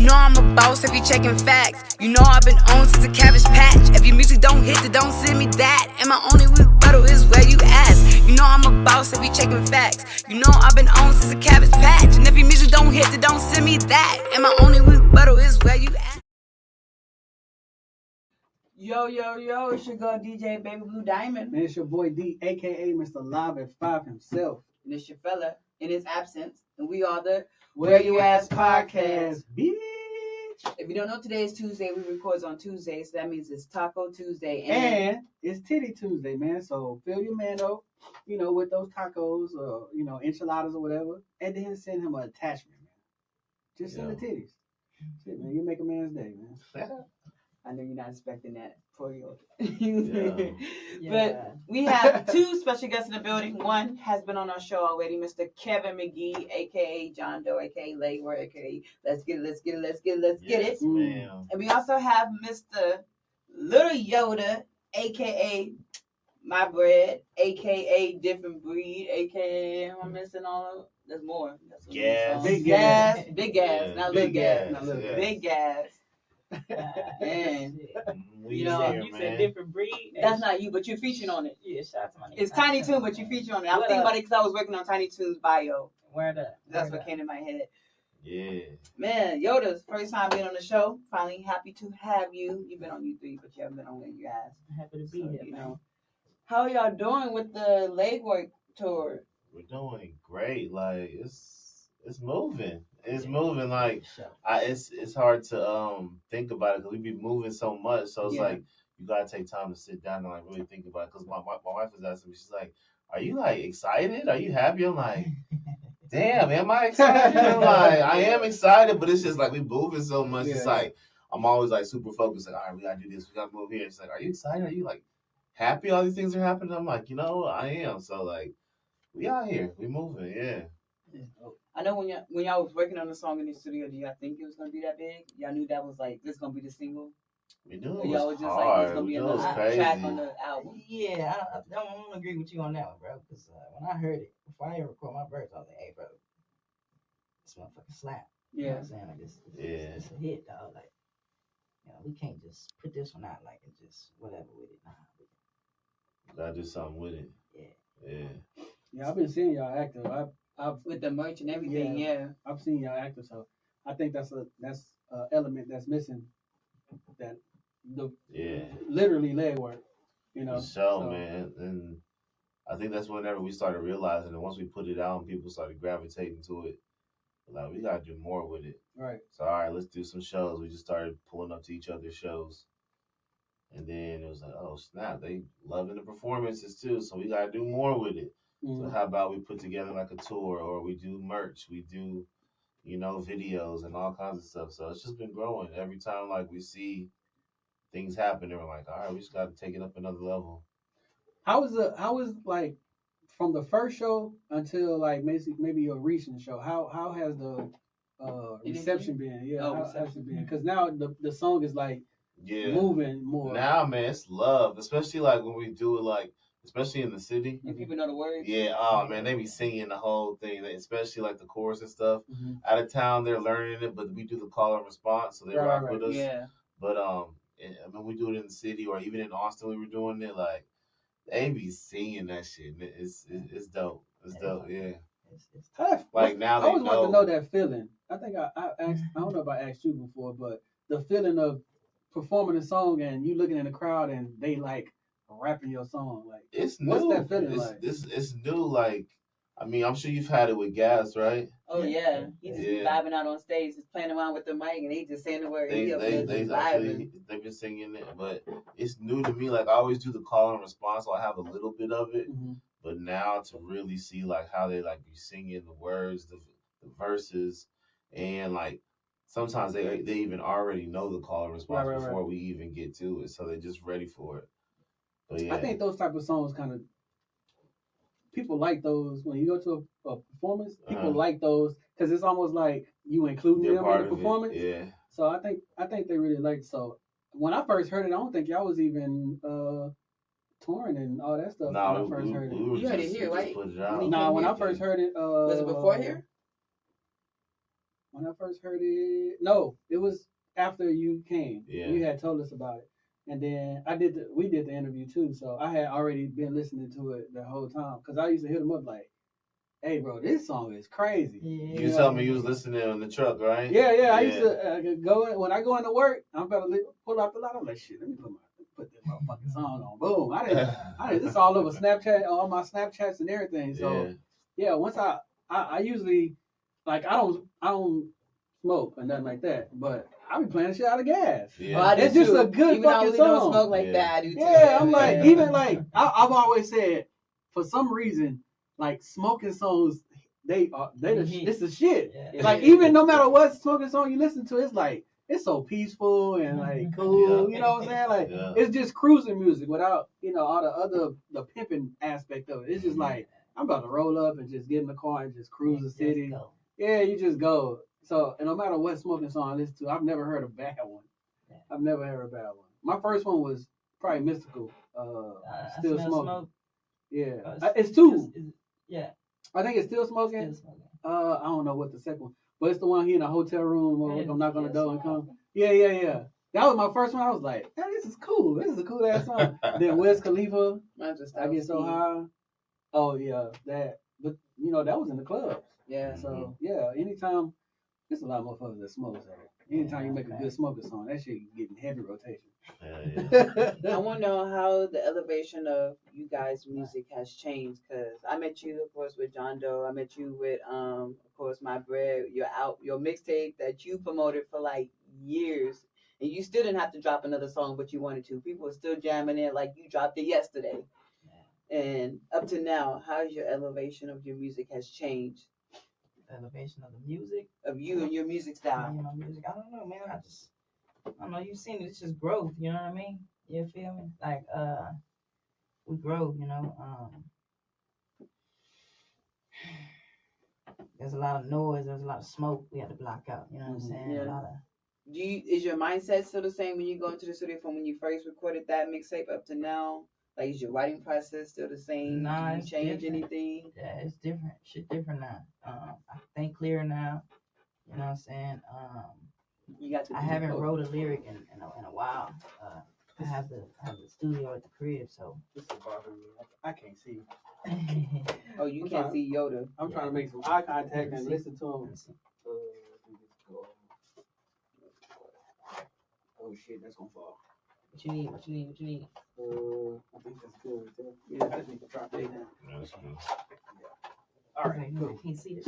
You know I'm a boss if you checking facts. You know I've been on since the Cabbage Patch. If your music don't hit, then don't send me that. And my only rebuttal is where you ask. You know I'm a boss if you checking facts. You know I've been on since the Cabbage Patch. And if your music don't hit, then don't send me that. And my only rebuttal is where you ask. Yo, yo, yo, it's your girl DJ Baby Blue Diamond. And it's your boy D, aka Mr. Live at 5 himself. And it's your fella in his absence. And we are the Where You Ass Podcast, bitch. If you don't know, today is Tuesday. We record on Tuesday, so that means it's Taco Tuesday. And it's Titty Tuesday, man. So fill your man up, with those tacos or, enchiladas or whatever. And then send him an attachment, man. Just send the titties. Shit, man. You make a man's day, man. I know you're not expecting that for you. But we have two special guests in the building. One has been on our show already, Mr. Kevin McGee, aka John Doe, aka Legwork, aka Let's Get It. Ma'am. And we also have Mr. Lil Yodaa, aka My Bread, aka Different Breed, aka I'm missing all of. There's more. Gas. Big gas. Big gas. Yeah. Not Big little gas. gas. Not little Yeah. Big gas. And You said different breed. that's not you, but you're featuring on it. Yeah, shout out to my nigga. It's Tiny Toon, but you feature on it. I'm What thinking up? about it because I was working on Tiny Toon's bio. Word up. That's what came in my head. Yeah. Man, Yoda's first time being on the show. Finally, happy to have you. You've been on U3, but you haven't been on Where You Ass. Happy to be So, here, man. How y'all doing with the Legwork tour? We're doing great. Like it's moving. It's moving. Like it's hard to think about it because we be moving so much. So it's like you gotta take time to sit down and like really think about it. Because my wife was asking me, she's like, "Are you like excited? Are you happy?" I'm like, "Damn, am I excited?" I'm like, I am excited, but it's just like we moving so much. It's like I'm always like super focused. Like, all right, we gotta do this. We gotta move here. It's like, are you excited? Are you like happy? All these things are happening. I'm like, I am. So like, we out here. We moving. Yeah. I know when y'all was working on the song in the studio, do y'all think it was gonna be that big? Y'all knew that was like this gonna be the single? We knew Or it y'all was was just like it's hard. gonna be We knew it was another crazy. track on the album? Yeah, I don't agree with you on that one, bro. Because when I heard it, before I even record my verse, I was like, "Hey, bro, this motherfucker slap." You know what I'm saying? Like, it's a hit, dog. Like, we can't just put this one out like and just whatever with it. Nah, Gotta do something with it. Yeah. Yeah, I've been seeing y'all active. I've With the merch and everything, yeah. I've seen y'all active, so I think that's a element that's missing. That literally leg work, So man, and I think that's whenever we started realizing that once we put it out and people started gravitating to it, like we gotta do more with it. Right. So all right, let's do some shows. We just started pulling up to each other's shows. And then it was like, oh snap, they loving the performances too. So we gotta do more with it. Mm-hmm. So how about we put together like a tour or we do merch, we do, videos and all kinds of stuff. So it's just been growing. Every time like we see things happen, and we're like, all right, we just gotta take it up another level. How was like from the first show until like maybe your recent show? How has the reception been? Yeah, how has it been? Because now the song is like moving more. Now, man, it's love, especially like when we do it, like especially in the city. And people know the words. Yeah, oh man, they be singing the whole thing, especially like the chorus and stuff. Mm-hmm. Out of town, they're learning it, but we do the call and response, so they rock with us. Yeah. But when we do it in the city or even in Austin, we were doing it like they be singing that shit. It's dope. It's dope. Yeah. it's tough. Like now I they always know. want to know that feeling. I think I asked. I don't know if I asked you before, but the feeling of performing a song and you looking in the crowd and they like rapping your song. Like It's new. What's that feeling like? It's new. Like I mean, I'm sure you've had it with Gas, right? Oh yeah, he's just vibing out on stage, just playing around with the mic, and he just saying the word. They've been singing it, but it's new to me. Like I always do the call and response, so I have a little bit of it. Mm-hmm. But now to really see like how they like be singing the words, the verses, and like sometimes they even already know the call and response before we even get to it, so they're just ready for it. But yeah, I think those type of songs kind of people like those when you go to a performance. People like those because it's almost like you including them in the performance. Yeah. So I think they really like. So when I first heard it, I don't think y'all was even touring and all that stuff. No, when I first we, heard it. We were you heard it just, here, right? Put it out. No, when I first heard it, was it before here? was it before here? When I first heard it, no, it was after you came. Yeah. You had told us about it, and then we did the interview too. So I had already been listening to it the whole time because I used to hit him up like, "Hey, bro, this song is crazy." Yeah. You told me you was listening in the truck, right? Yeah. I used to go when I go into work. I'm about to pull out the lot. I'm like, shit, let me put this motherfucking song on. Boom. I didn't. It's all over Snapchat, all my Snapchats and everything. So yeah, once I usually like I don't smoke or nothing like that, but I be playing the shit out of gas. Yeah. It's just a good even fucking though song. Don't smoke like that. I do too. Yeah, I'm like even like I've always said for some reason like smoking songs it's the shit. Yeah. Like even no matter what smoking song you listen to, it's like it's so peaceful and like cool. You know what I'm saying? Like it's just cruising music without all the pimping aspect of it. It's just like I'm about to roll up and just get in the car and just cruise the city. Yeah, you just go. So and no matter what smoking song I listen to, I've never heard a bad one. I've never heard a bad one. My first one was probably Mystical. Still Smoking. Yeah, it's two. Yeah. I think it's Still Smoking. I don't know what the second one, but it's the one he in a hotel room or I'm knock on the door and come. Yeah. That was my first one. I was like, hey, this is cool. This is a cool ass song. Then Wiz Khalifa, I Get So High. Oh yeah, that. But that was in the clubs. Yeah. So yeah, anytime there's a lot of motherfuckers that smoke. So anytime you make a good smoking song, that shit getting heavy rotation. I want to know how the elevation of you guys' music has changed. Cause I met you, of course, with John Doe. I met you with, of course, My Bread. Your mixtape that you promoted for like years, and you still didn't have to drop another song, but you wanted to. People are still jamming it like you dropped it yesterday. And up to now, how your elevation of your music has changed? Elevation of the music of you and your music style. My music, I don't know, man. I don't know. You've seen it. It's just growth. You know what I mean? You feel me? Like we grow. There's a lot of noise. There's a lot of smoke we had to block out. You know what I'm saying? Yeah. A lot of. Is your mindset still the same when you go into the studio from when you first recorded that mixtape up to now? Like, is your writing process still the same? Nah, do you change different. anything? Yeah, it's different. Shit different now. I think clearer now. You know what I'm saying? I haven't wrote a lyric in a while. I have the studio at the crib, so. This is bothering me. I can't see. Oh, you can't see Yoda. I'm trying to make some eye contact and listen to him. Oh shit, that's gonna fall. What you need? I think that's good. Yeah, I need to drop it down. That's good. All right, cool. I can't see this.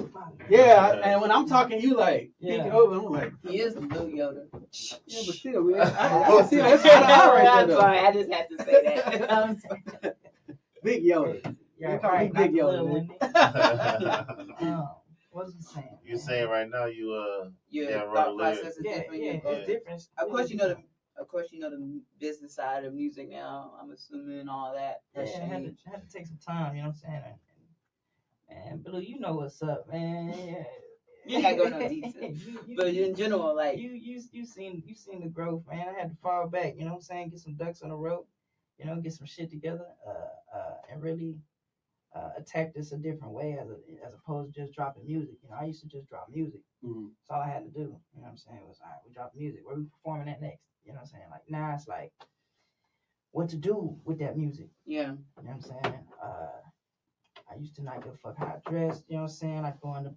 Yeah, and when I'm talking, you like peeking over. I'm like, he is Lil Yoda. Yeah, but still, man, I can see that's I'm sorry, I just had to say that. I'm sorry. Big Yoda. Yeah, call me Big Yoda. What was I saying? You're saying right now your thought process is different. It's different. Of course, you know the business side of music now. I'm assuming all that. Yeah, I had to take some time. You know what I'm saying? And Blue, you know what's up, man. You ain't gotta go no details. But in general, like you seen the growth, man. I had to fall back. You know what I'm saying? Get some ducks on the rope. Get some shit together. And really attack this a different way as opposed to just dropping music. I used to just drop music. Mm-hmm. That's all I had to do. You know what I'm saying? Was all right, we drop music. Where we performing at next? You know what I'm saying? Like now it's like what to do with that music. Yeah. You know what I'm saying? I used to not give a fuck how I dressed, you know what I'm saying? Like going to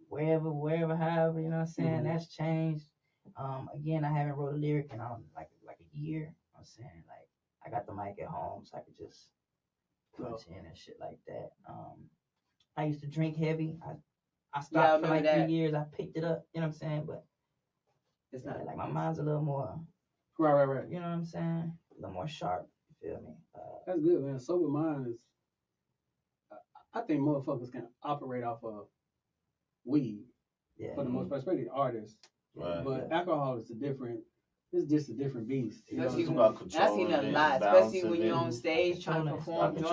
wherever, however, you know what I'm saying? Mm-hmm. That's changed. Again, I haven't wrote a lyric in like a year. You know what I'm saying? Like I got the mic at home so I could just punch in and shit like that. I used to drink heavy. I stopped for like 3 years. I picked it up, you know what I'm saying? But it's not like my mind's a little more right. You know what I'm saying? A little more sharp. You feel me? That's good, man. Sober mind is. I think motherfuckers can operate off of weed for the most part, especially artists. Right. But alcohol is it's just a different beast. I've seen a lot, especially when you're on stage trying to perform. You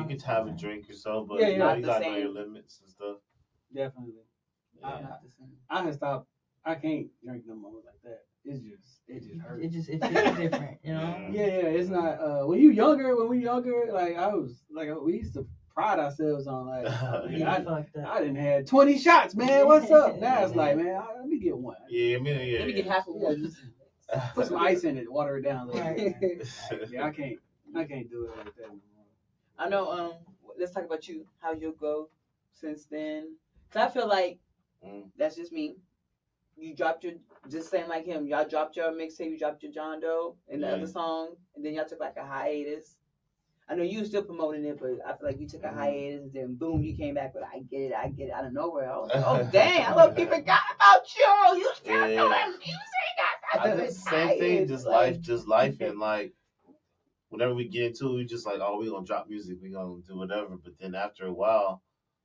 can have a drink yourself, but you gotta know your limits and stuff. Definitely. Yeah. I have stopped. I can't drink no more like that. It just hurts. It's just different, Yeah, it's not. When we younger, like we used to pride ourselves on like, I didn't have 20 shots, man. What's up? Now it's like, man, let me get one. Yeah, man. Let me get half of one. Just put some ice in it, water it down a little bit. Yeah, I can't do it like that anymore. I know. Let's talk about you. How's your growth since then? Cause I feel like that's just me. You dropped your, just saying like him. Y'all dropped your mixtape. You dropped your John Doe and the other song, and then y'all took like a hiatus. I know you were still promoting it, but I feel like you took a hiatus, and then boom, you came back with I get it out of nowhere. I was like, oh dang, I love people forgot about you. You still doing music? I think it's the same thing, just life, and like whenever we get into it, we just like, oh, we gonna drop music, we gonna do whatever. But then after a while,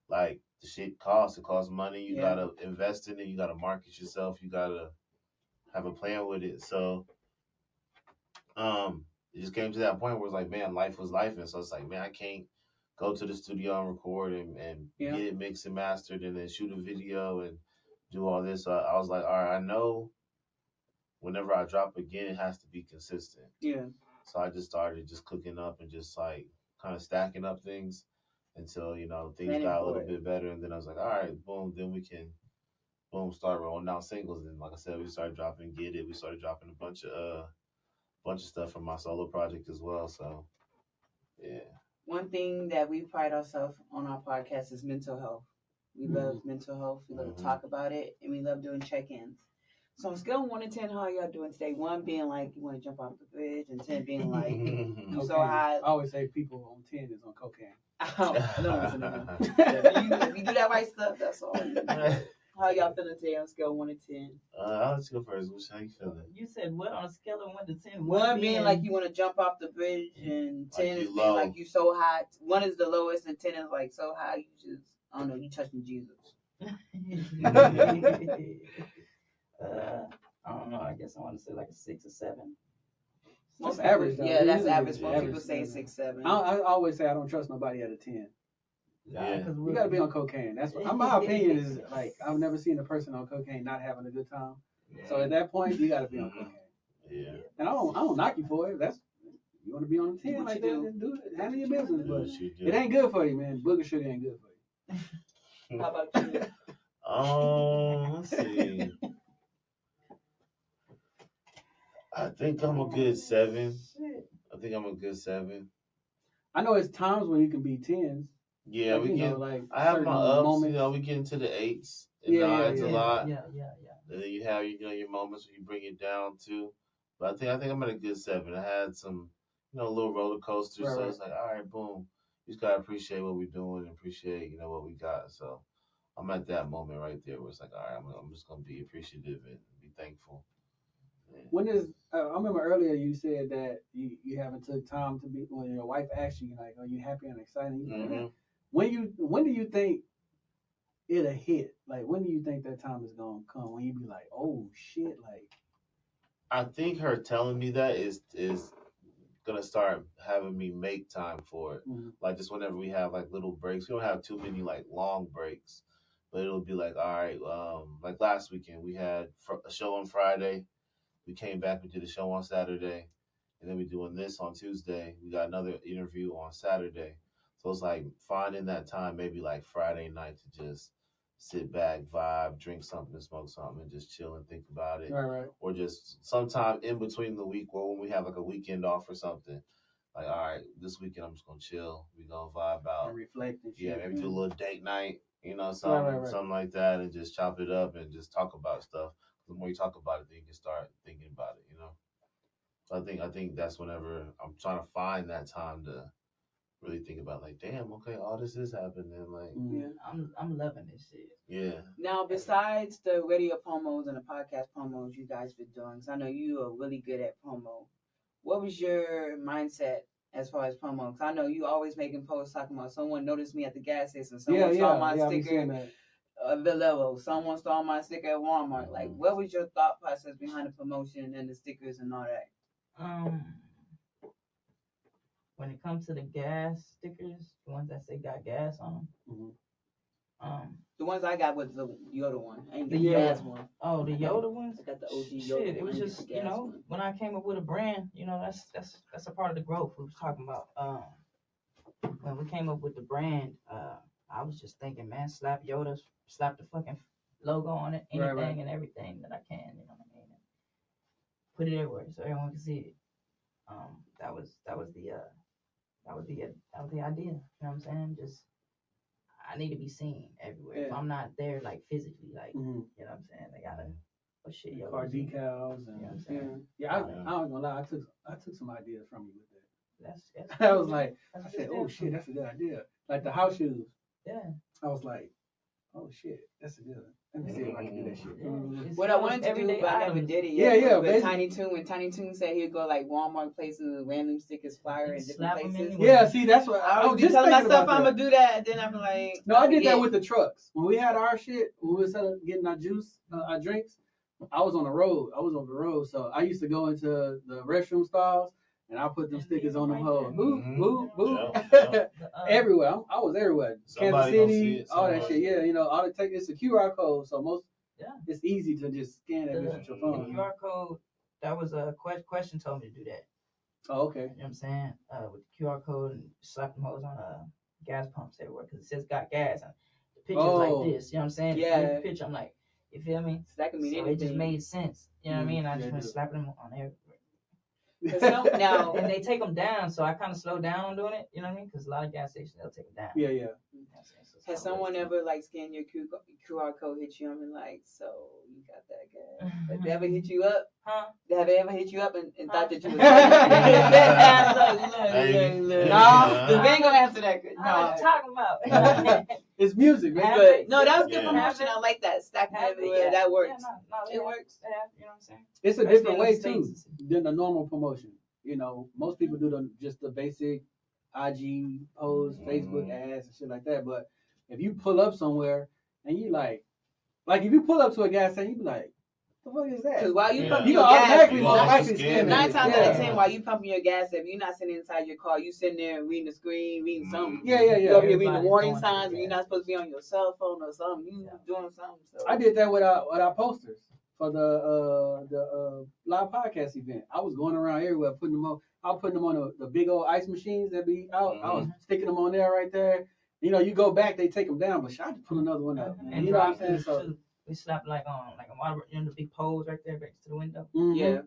like the shit costs. It costs money. You gotta invest in it. You gotta market yourself. You gotta have a plan with it. So, it just came to that point where it's like, man, life was life, and so it's like, man, I can't go to the studio and record and get it mixed and mastered, and then shoot a video and do all this. So I was like, all right, I know whenever I drop again, it has to be consistent. Yeah. So I just started just cooking up and just like kind of stacking up things until, things got a little bit better. And then I was like, all right, boom, then we can, start rolling out singles. And like I said, we started dropping Get It. We started dropping a bunch of stuff from my solo project as well. So, yeah. One thing that we pride ourselves on our podcast is mental health. We love mental health. We love to talk about it, and we love doing check-ins. So on a scale of 1 to 10, how are y'all doing today? 1 being like you want to jump off the bridge, and 10 being like you so high. I always say people on 10 is on cocaine. I don't listen to them. If you do that right stuff, that's all. How y'all feeling today on a scale of 1 to 10? I'll just go first. How you feeling? You said what on a scale of 1 to 10? 1 being like you want to jump off the bridge, and 10 is being like you so high. 1 is the lowest, and 10 is like so high you just, I don't know, you touching Jesus. I don't know. I guess I want to say like a 6 or 7. That's average, though. Yeah, that's average. Most people say 6, 7. I always say I don't trust nobody at a 10. Yeah. You gotta be on cocaine. That's what my opinion is. Like, I've never seen a person on cocaine not having a good time. Yeah. So at that point, you gotta be on cocaine. Yeah. And I don't knock you for it. That's, you want to be on the 10 like that, then do it. Handle your business, but it ain't good for you, man. Booger sugar ain't good for you. How about you? Let's see. I think I'm a good 7. I know it's times when you can be 10s. Yeah, like, we get. I have my ups. Moments. We get into the 8s and 9s a lot. Yeah. And then you have your moments when you bring it down too. But I think I'm at a good 7. I had some little roller coasters. Right, so it's like, all right, boom. You just gotta appreciate what we're doing and appreciate what we got. So I'm at that moment right there where it's like, all right, I'm just gonna be appreciative and be thankful. When is I remember earlier you said that you haven't took time to be when your wife asked you like, are you happy and excited? Mm-hmm. When do you think it'll hit? Like, when do you think that time is gonna come when you be like, oh shit, like? I think her telling me that is gonna start having me make time for it. Mm-hmm. Like, just whenever we have like little breaks, we don't have too many like long breaks, but it'll be like, all right, like last weekend we had a show on Friday. We came back, we did a show on Saturday, and then we're doing this on Tuesday. We got another interview on Saturday. So it's like finding that time, maybe like Friday night, to just sit back, vibe, drink something, smoke something, and just chill and think about it. Right. Or just sometime in between the week, or when we have like a weekend off or something. Like, all right, this weekend I'm just going to chill. We're going to vibe out. And reflect and shit. Yeah, maybe do a little date night, something like that, and just chop it up and just talk about stuff. The more you talk about it, then you can start thinking about it, So I think that's whenever I'm trying to find that time to really think about, like, damn, okay, all this is happening, like, I'm loving this shit. Yeah. Now, besides the radio promos and the podcast promos you guys been doing, because I know you are really good at promo. What was your mindset as far as promo? Because I know you always making posts talking about someone noticed me at the gas station, someone saw my sticker. Villero, someone saw my sticker at Walmart. Like, what was your thought process behind the promotion and the stickers and all that? When it comes to the gas stickers, the ones that say got gas on them. The ones I got was the Yoda one. I ain't the gas one. Oh, the Yoda ones. I got the OG Yoda. Shit, it was just when I came up with a brand, that's a part of the growth we was talking about. when we came up with the brand, I was just thinking, man, slap Yoda, slap the fucking logo on it, anything and everything that I can, you know what I mean? Put it everywhere so everyone can see it. That was the idea. You know what I'm saying? Just I need to be seen everywhere. Yeah. If I'm not there, like physically, like you know what I'm saying, they gotta. Oh shit, yo, car decals and you know what I'm saying? Yeah, I ain't gonna lie, I took some ideas from you with that. That's I was like, I said, oh shit, that's a good idea. Like the house shoes. Yeah. I was like, oh shit, that's a good one. Let me see if I can do that shit. What I wanted to do, but I never did it yet. Yeah. But Tiny Toon, when Tiny Toon said he'd go like Walmart places and random stick his flyer in different places. Yeah, see, that's what I was just telling myself I'm gonna do that. Then I'm like, no, I did that with the trucks when we had our shit. When we were getting our juice, our drinks. I was on the road. So I used to go into the restroom stalls and I put them stickers on them hoes. Boop, boop, boop. Everywhere. I was everywhere. Kansas City, all that shit. Yeah, you know, all it takes is a QR code. So it's easy to just scan that with your phone. The QR code, that was a question told me to do that. Oh, okay. You know what I'm saying? With the QR code and slap them hoes on gas pumps everywhere because it says got gas. And the picture's like this. You know what I'm saying? Yeah. The picture, I'm like, you feel me? So that can mean anything. It just made sense. You know what I mean? I just went slapping them on everywhere. Now, and they take them down, so I kind of slowed down on doing it. You know what I mean? Because a lot of gas stations they'll take them down. Yeah. You know has someone ever like scanned your QR code, hit you up, and like, so you got that gas? Like, they ever hit you up? Huh? Have they ever hit you up and thought that you was? No, we ain't gonna answer that. No, what you talking about? It's music, man. But no, that was good promotion. I like that. Stacking everywhere. That works. It works. You know what I'm saying? It's a different way too than the normal promotion. You know, most people do just the basic IG post, Facebook ads and shit like that. But if you pull up somewhere and you like if you pull up to a gas station, you be like, what the fuck is that? Because while you pumping you your gas, automatically scan 9 times out of 10, while you pumping your gas, if you're not sitting inside your car, you sitting there reading the screen, reading something. Yeah. You over here reading the warning signs, and you're not supposed to be on your cell phone or something. You doing something. So. I did that with our posters for the live podcast event. I was going around everywhere putting them on. I was putting them on the big old ice machines that be out. I was sticking them on there right there. You know, you go back, they take them down, but I just put another one up. And you know what I'm saying? So we slapped like a water in the big poles right there next to the window. Yeah.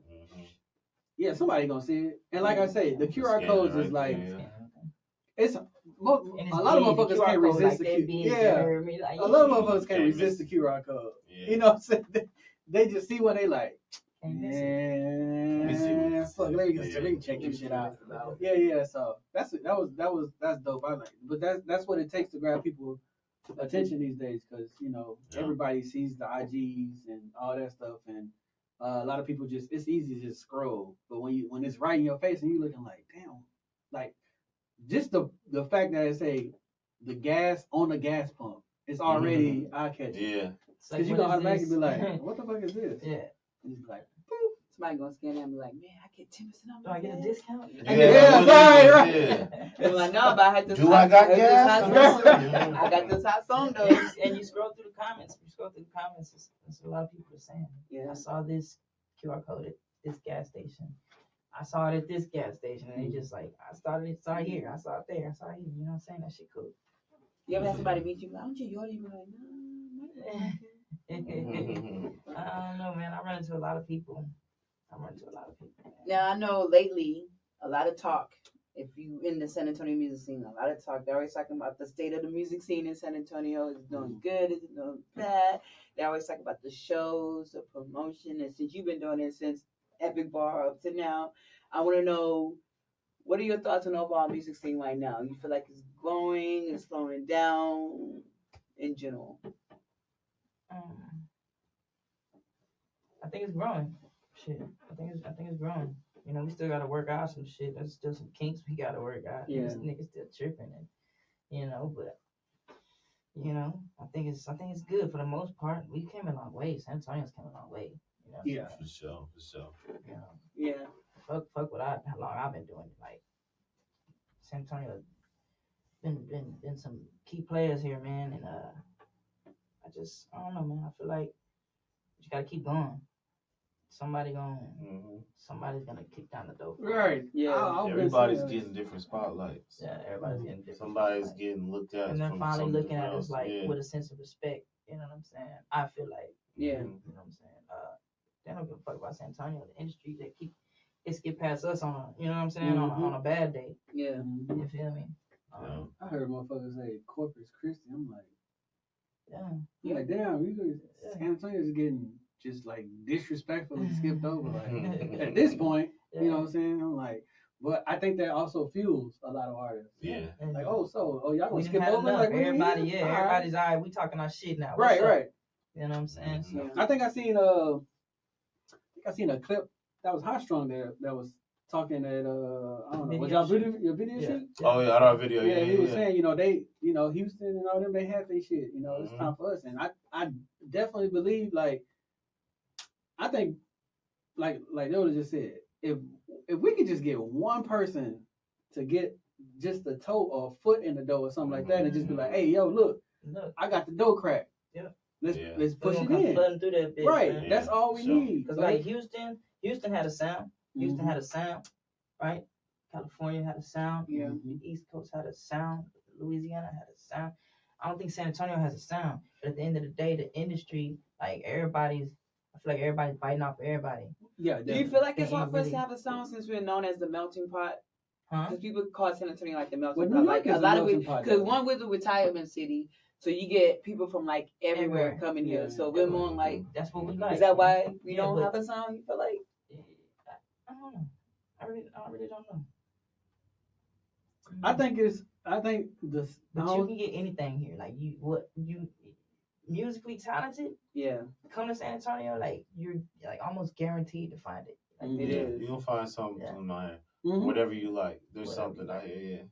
Yeah, somebody gonna see it. And like I say, the QR codes is like it's a lot of motherfuckers can't resist the QR. Yeah, a lot of motherfuckers can't resist the QR code. Yeah. You know what I'm saying? They just see what they like. Man, fuck, let me check this shit out. Yeah. So that's dope. I like it. But that's what it takes to grab people attention these days, because you know everybody sees the IGs and all that stuff, and a lot of people it's easy to just scroll. But when it's right in your face and you looking like, damn, like just the fact that it say the gas on the gas pump, it's already eye catching. Yeah. Because you gonna automatically be like, what the fuck is this? Yeah. And it's like, somebody gonna scan that and be like, man, I get 10% off. Do I get a discount? Yeah, right. Yeah. They're like, no, but I had this. I got gas? I got this hot song though. And you scroll through the comments. There's a lot of people are saying, I saw this QR code at this gas station. I saw it at this gas station, and they just like, I saw it here, I saw it there, I saw it here. You know what I'm saying? That shit cool. You ever had somebody meet you? Aren't you Yoda? You be like, no. I don't know, man. I run into a lot of people. Now, I know lately, a lot of talk, if you in the San Antonio music scene, a lot of talk. They're always talking about the state of the music scene in San Antonio. Is it doing good? Is it doing bad? They always talk about the shows, the promotion. And since you've been doing it since Epic Bar up to now, I want to know, what are your thoughts on the overall music scene right now? You feel like it's growing, it's slowing down in general? I think it's growing. Shit, I think it's growing. You know, we still gotta work out some shit. There's still some kinks we gotta work out. Yeah. These niggas still tripping, and you know, but you know, I think it's good for the most part. We came a long way. San Antonio's came a long way. You know. Yeah, for sure. You know. Yeah. Fuck how long I've been doing it. Like San Antonio been some key players here, man, and I don't know, man. I feel like you gotta keep going. somebody's gonna kick down the door. Right. Yeah. Everybody's getting different spotlights. Yeah, everybody's getting different. Somebody's getting looked at, and they're from finally looking at else. us like with a sense of respect. You know what I'm saying? I feel like. Yeah. You know what I'm saying? They don't give a fuck about San Antonio. The industry, they skip past us on a, you know what I'm saying, on a bad day. Yeah. You feel me? I heard motherfuckers say Corpus Christi. I'm like, yeah. I'm like, damn, San Antonio's getting just like disrespectfully skipped over. Like at this point, you know what I'm saying? I'm like, but I think that also fuels a lot of artists. Yeah. Like, y'all gonna skip over? Like, everybody's all right. We talking our shit now. Right. You know what I'm saying? So, I think I seen a clip that was Hot Strong there that was talking at I don't know, was y'all your video shoot? Oh yeah, our video. Yeah, he was saying, they, Houston and all them, they have their shit. It's time for us, and I definitely believe, like, I think, like Yoda just said, if we could just get one person to get just a toe or a foot in the door or something like that, and just be like, hey, yo, look, I got the door cracked. Yeah. Let's push it in. Flooding through that bitch, right. Man. That's all we need. Because like Houston had a sound. Houston had a sound, right? California had a sound. Yeah. The East Coast had a sound. Louisiana had a sound. I don't think San Antonio has a sound. But at the end of the day, the industry, like I feel like everybody's biting off everybody. Yeah. Definitely. Do you feel like it's hard for us to have a sound since we're known as the melting pot? Because people call San Antonio like the melting pot. Like a lot of it, because one was a retirement city. So you get people from like everywhere coming here. So we're more like, that's what we like. Is that why we don't have a sound? You feel like? I don't know. I really don't know. I think this. But you can get anything here. Like you musically talented. Yeah. Come to San Antonio, like you're like almost guaranteed to find it. Like, it is. You're gonna find something in my hand. Whatever you like. There's something out here.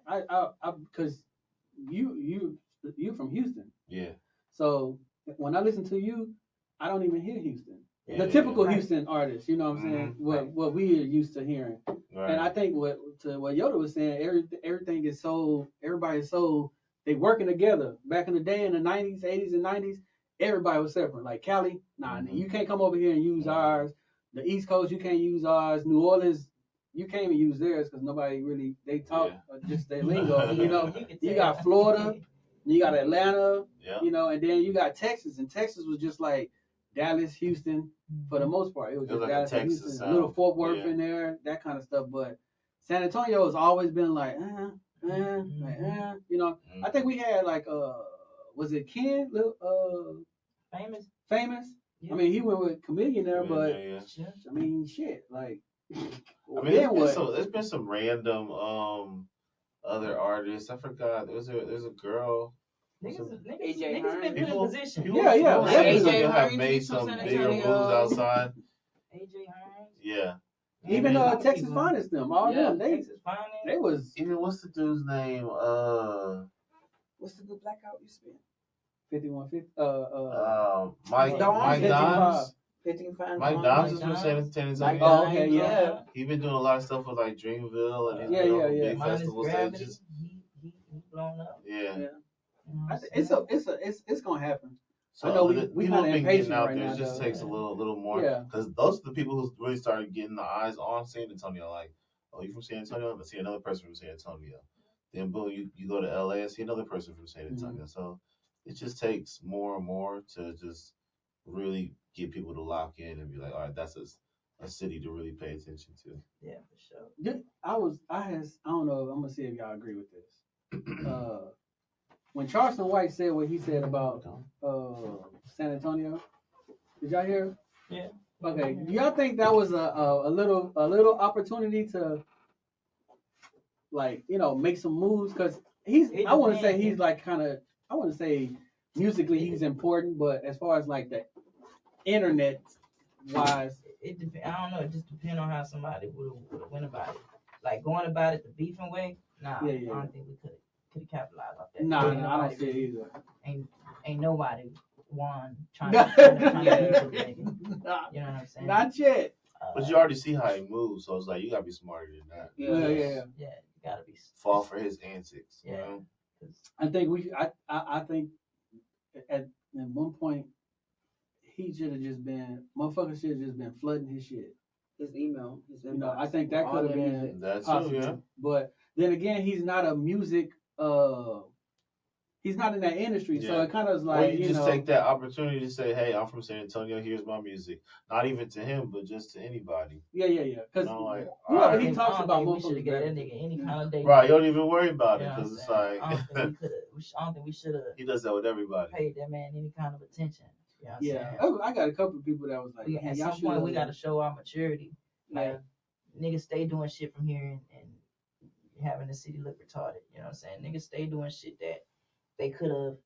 I because you from Houston. Yeah. So when I listen to you, I don't even hear Houston. The typical Houston artist, you know what I'm saying? What we are used to hearing. Right. And I think what Yoda was saying, everything is so, everybody's so, they working together. Back in the day in the 90s, 80s and 90s, everybody was separate. Like Cali, you can't come over here and use ours. The East Coast, you can't use ours. New Orleans, you can't even use theirs because nobody really, they talk just their lingo. You got Florida, you got Atlanta, and then you got Texas. And Texas was just like Dallas, Houston, for the most part. It was just like Dallas, Houston, a little Fort Worth in there, that kind of stuff. But San Antonio has always been like, I think we had like, was it Ken? Famous? Yeah. I mean, he went with Chameleon there, but I mean, shit, like. There's been some random other artists. I forgot. There's a girl. Niggas been put in position. AJ have made some bigger moves outside. AJ Hines. Yeah. Even Texas Finest them. All them. They was. Even what's the dude's name? What's the good blackout you spent? 5150. Mike Doms. 55. Mike Doms is from San Antonio. Oh, okay, yeah. He's been doing a lot of stuff with like Dreamville and big festivals. He blown up. Yeah. It's gonna happen. So I know we kind of impatient out there. It just takes a little more. Because those are the people who really started getting the eyes on San Antonio. Like, oh, you from San Antonio? Let's see another person from San Antonio. Then boom, you go to LA and see another person from San Antonio. Mm-hmm. So it just takes more and more to just really get people to lock in and be like, all right, that's a city to really pay attention to. Yeah, for sure. I don't know. I'm gonna see if y'all agree with this. When Charleston White said what he said about San Antonio, did y'all hear? Yeah. Okay. Do y'all think that was a little opportunity to, like, make some moves? Because I wouldn't say he's like kind of, I wouldn't say musically he's important, but as far as like the internet wise, it depends. I don't know. It just depends on how somebody would went about it. Like going about it the beefing way. Nah, I don't think we could have capitalized off that. Nah, I don't see it either. Ain't nobody won trying to beef with nigga. You know what I'm saying? Not yet. But you already see how he moves, so it's like you gotta be smarter than that. Yeah. You gotta be fall for his antics. Yeah. You know? I think I think at one point he should have just been motherfuckers should have just been flooding his shit. His email, his inbox. You know, I think that could have been possible. Too, yeah. But then again, he's not a music he's not in that industry, so it kind of is like, you just take that opportunity to say, "Hey, I'm from San Antonio. Here's my music." Not even to him, but just to anybody. Yeah. Because right. he talks about we should have given that nigga any kind of day. Right, you don't even worry about it because it's like I don't think we should have. He does that with everybody. Paid that man any kind of attention. You know what I'm saying? I got a couple of people that was like, at some point we got to show our maturity. Like niggas stay doing shit from here and having the city look retarded. You know what I'm saying? Niggas stay doing shit that they could have,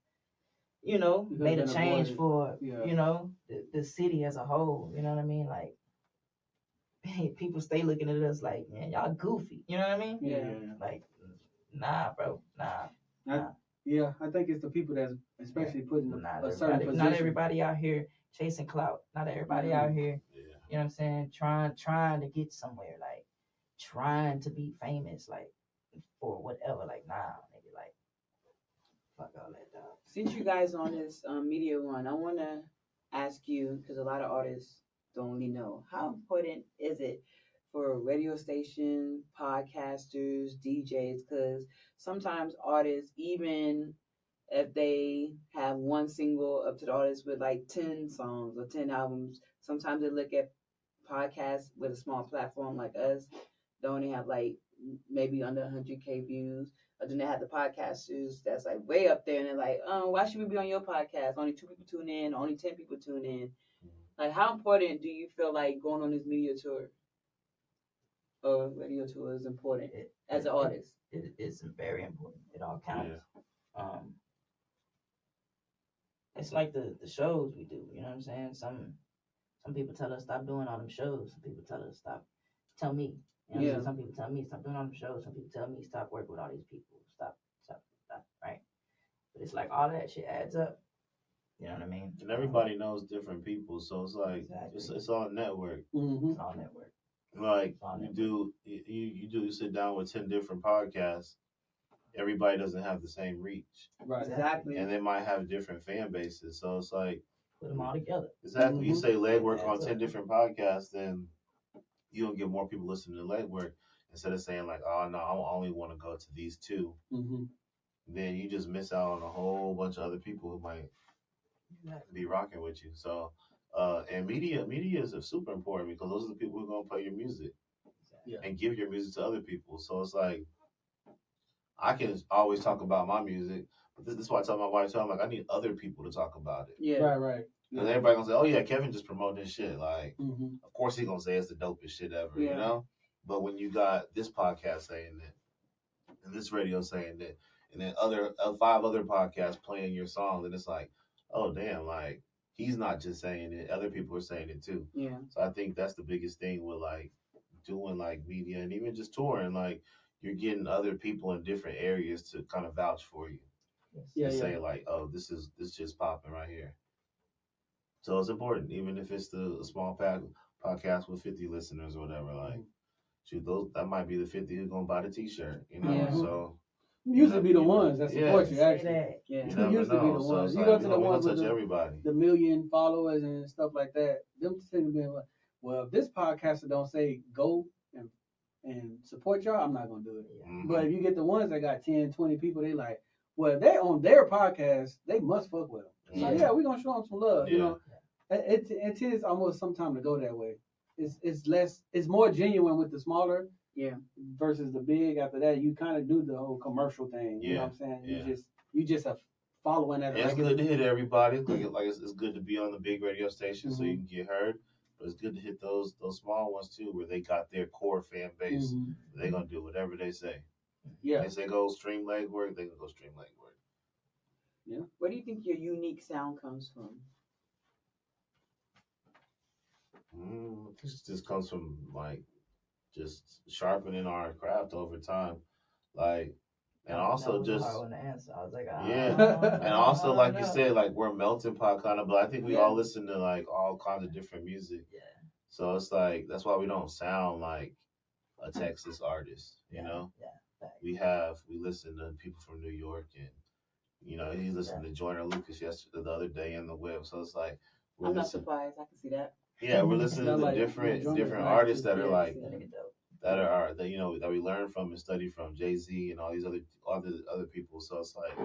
made a change for, the city as a whole. You know what I mean? Like, hey, people stay looking at us like, man, y'all goofy. You know what I mean? Yeah. Like, nah, bro, nah. Yeah, I think it's the people that's especially putting a certain position. Not everybody out here chasing clout. Not everybody out here, you know what I'm saying, trying to get somewhere, like trying to be famous, like for whatever. Like, nah, nigga, like fuck all that, dog. Since you guys on this media run, I want to ask you, because a lot of artists don't really know, how important is it for radio station, podcasters, DJs? Because sometimes artists, even if they have one single up to the artist with like 10 songs or 10 albums, sometimes they look at podcasts with a small platform like us, they only have like maybe under 100K views. Or then they have the podcasters that's like way up there, and they're like, why should we be on your podcast? Only 2 people tune in, only 10 people tune in. Like, how important do you feel like going on this media tour or radio tour is important as an artist? It is very important. It all counts. Yeah. It's like the shows we do. You know what I'm saying? Some people tell us stop doing all them shows. Some people tell us tell me. You know, some people tell me stop doing all them shows. Some people tell me stop working with all these people. Stop, right? But it's like all that shit adds up. You know what I mean? And everybody knows different people, so it's like it's all network. Mm-hmm. It's all network. Like you sit down with 10 different podcasts. Everybody doesn't have the same reach. Right. Exactly. And they might have different fan bases, so it's like put them all together. Exactly. Mm-hmm. You say legwork on 10 different podcasts, then you don't get more people listening to legwork instead of saying like, oh no, I only want to go to these 2. Mm-hmm. Then you just miss out on a whole bunch of other people who might be rocking with you. So, and media is super important because those are the people who are gonna play your music and give your music to other people. So it's like I can always talk about my music, but this is why I tell my wife, I'm like, I need other people to talk about it. Yeah, right. Because everybody gonna say, oh yeah, Kevin just promoting this shit. Like, of course he gonna say it's the dopest shit ever, you know. But when you got this podcast saying that, and this radio saying that, and then 5 other podcasts playing your song, then it's like, oh damn, like he's not just saying it, other people are saying it too. Yeah. So I think that's the biggest thing with like doing like media and even just touring, like you're getting other people in different areas to kind of vouch for you. Say like, oh, this just popping right here. So it's important, even if it's the small podcast with 50 listeners or whatever. Like, shoot, that might be the 50 who's gonna buy the T-shirt, you know. Yeah. So usually be the ones that support you. Actually, you usually be the ones. You go to the ones with the 1 million followers and stuff like that. Them things being like, well, if this podcaster don't say go and support y'all, I'm not gonna do it. Mm-hmm. But if you get the ones that got 10, 20 people, they like, well, they're on their podcast, they must fuck with them. So we're gonna show them some love. You know, it is almost sometimes to go that way. It's more genuine with the smaller versus the big. After that, you kind of do the whole commercial thing. You know what I'm saying? You just are following that. It's good to hit everybody. Like it's good to be on the big radio station so you can get heard. But it's good to hit those small ones too, where they got their core fan base. They're gonna do whatever they say. Yeah. They say go stream legwork, they can go stream legwork. Yeah. Where do you think your unique sound comes from? This just comes from like just sharpening our craft over time, like, and also just I was like, and also like you said, like we're a melting pot kind of, but I think we all listen to like all kinds of different music. Yeah. So it's like that's why we don't sound like a Texas artist, you know. Yeah. We listen to people from New York, and you know he listened to Joyner Lucas the other day in the whip. So it's like I'm not surprised. I can see that. Yeah, we're listening to like, different artists that are like that you know that we learn from and study from, Jay-Z and all these other people. So it's like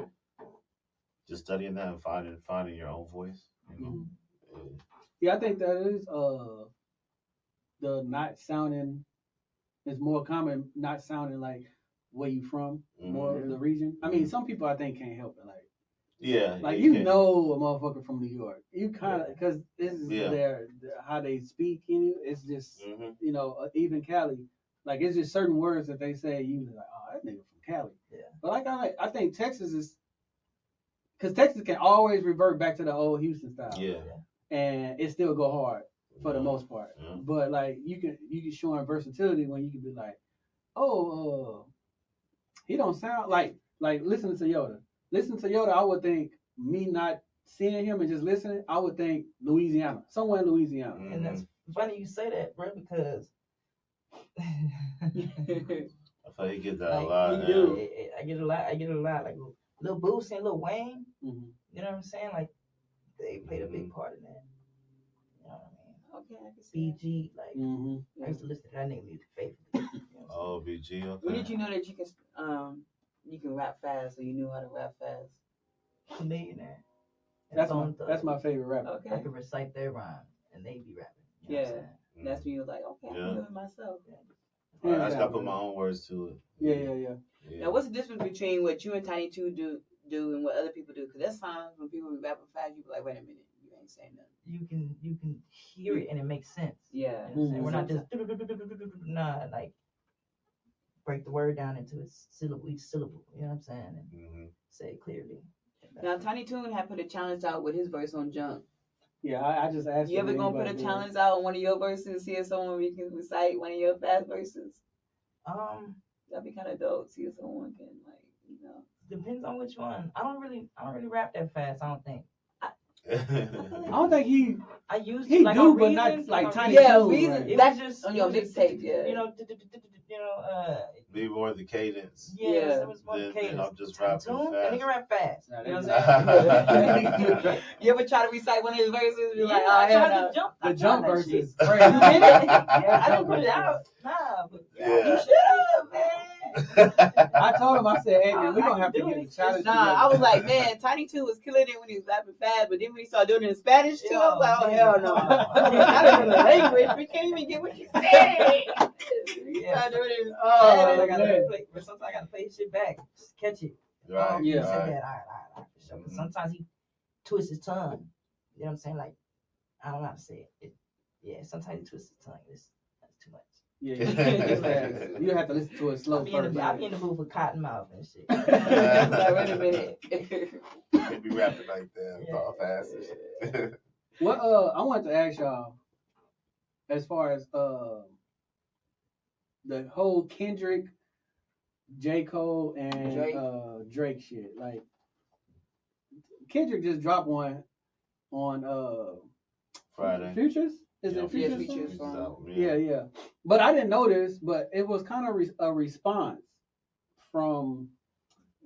just studying that and finding your own voice. You know? Yeah, I think that is the not sounding is more common. Not sounding like where you from, more of the region. I mean, some people I think can't help it. Like you know a motherfucker from New York. You kind of because this is their how they speak. It's just you know even Cali. Like it's just certain words that they say. You like, oh, that nigga from Cali. Yeah. But I think Texas is because Texas can always revert back to the old Houston style. Yeah. And it still go hard for the most part. Yeah. But like you can show versatility when you can be like, oh, he don't sound like listening to Yoda. Listen to Yoda, I would think me not seeing him and just listening, I would think Louisiana, somewhere in Louisiana. And that's funny you say that, bro, because I feel you get that like, a lot. You do. I get a lot. Like Lil Boosie and Lil Wayne. Mm-hmm. You know what I'm saying? Like they played a big part in that. You know what I mean? Okay, I can see. BG, like I used to listen to that nigga music faithfully. Oh, BG. Okay. When did you know that you can rap fast, or you knew how to rap fast? Millionaire. That's my favorite rapper. Okay. I can recite their rhymes and they be rapping. You know that's when you was like, okay, I can do it myself. Yeah. I just gotta put my own words to it. Yeah. Now, what's the difference between what you and Tiny Two do and what other people do? Because that's times when people be rapping fast, you be like, wait a minute, you ain't saying nothing. You can hear it and it makes sense. Yeah. You know we're not just like break the word down into each syllable. You know what I'm saying? And say it clearly. Now, Tiny Toon had put a challenge out with his verse on Jump. Yeah, I just asked you. You ever gonna put a challenge out on one of your verses? See if someone can recite one of your fast verses. That'd be kind of dope. See if someone can Depends on which one. I don't really rap that fast. I don't think. I don't think he. I used he like do, but Reason, not like Tiny Yeah, Toon. Reason. Right. That's just on your mixtape. Yeah. Be more the cadence. Yeah. It was more the cadence. I'm just rapping fast. That nigga rap fast. You know what I'm saying? You ever try to recite one of his verses? You're like, oh, hell no. The jump verses. You did it? Yeah, I didn't put it out. Nah, but you should have, man. I told him, I said, hey, man, we're going to have to get a challenge. Nah, I was like, man, Tiny Two was killing it when he was rapping fast, but then when he started doing it in Spanish too, I was like, oh, hell no. I don't know the language. We can't even get what you said. Sometimes I gotta play shit back, just catch it. Right. He said that. All right. For sure. Sometimes he twists his tongue. You know what I'm saying? Like, I don't know how to say it. Sometimes he twists his tongue. That's too much. Yeah, you have to listen to it slow first. I'll be in the mood for Cottonmouth and shit. Like, wait a minute. Can't be rapping like that. All fast and shit. What I wanted to ask y'all, as far as the whole Kendrick, J. Cole, and Drake shit. Like Kendrick just dropped one on Friday. Futures? Is it Futures? Futures? Yeah. But I didn't know this, but it was kind of a response from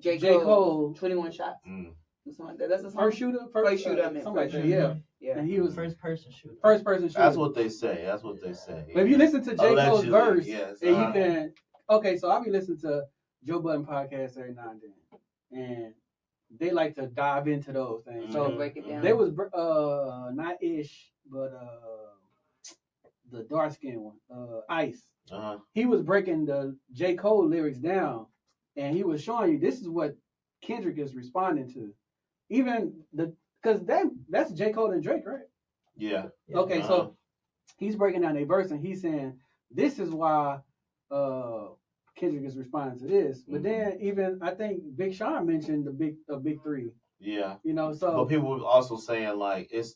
J. Cole 21 Shots. That's a song? First shooter, I mean. Something like that, yeah. And he was first person shooter. That's what they say. But if you listen to J. Cole's verse, and you can. Okay, so I'll be listening to Joe Budden podcast every now and then, and they like to dive into those things. So break it down. There was not Ish, but the dark skinned one, Ice. He was breaking the J. Cole lyrics down, and he was showing you this is what Kendrick is responding to. Even because that's J. Cole and Drake, right? Yeah. Okay, so he's breaking down a verse and he's saying this is why Kendrick is responding to this. But then even I think Big Sean mentioned the big three. Yeah. So but people were also saying like if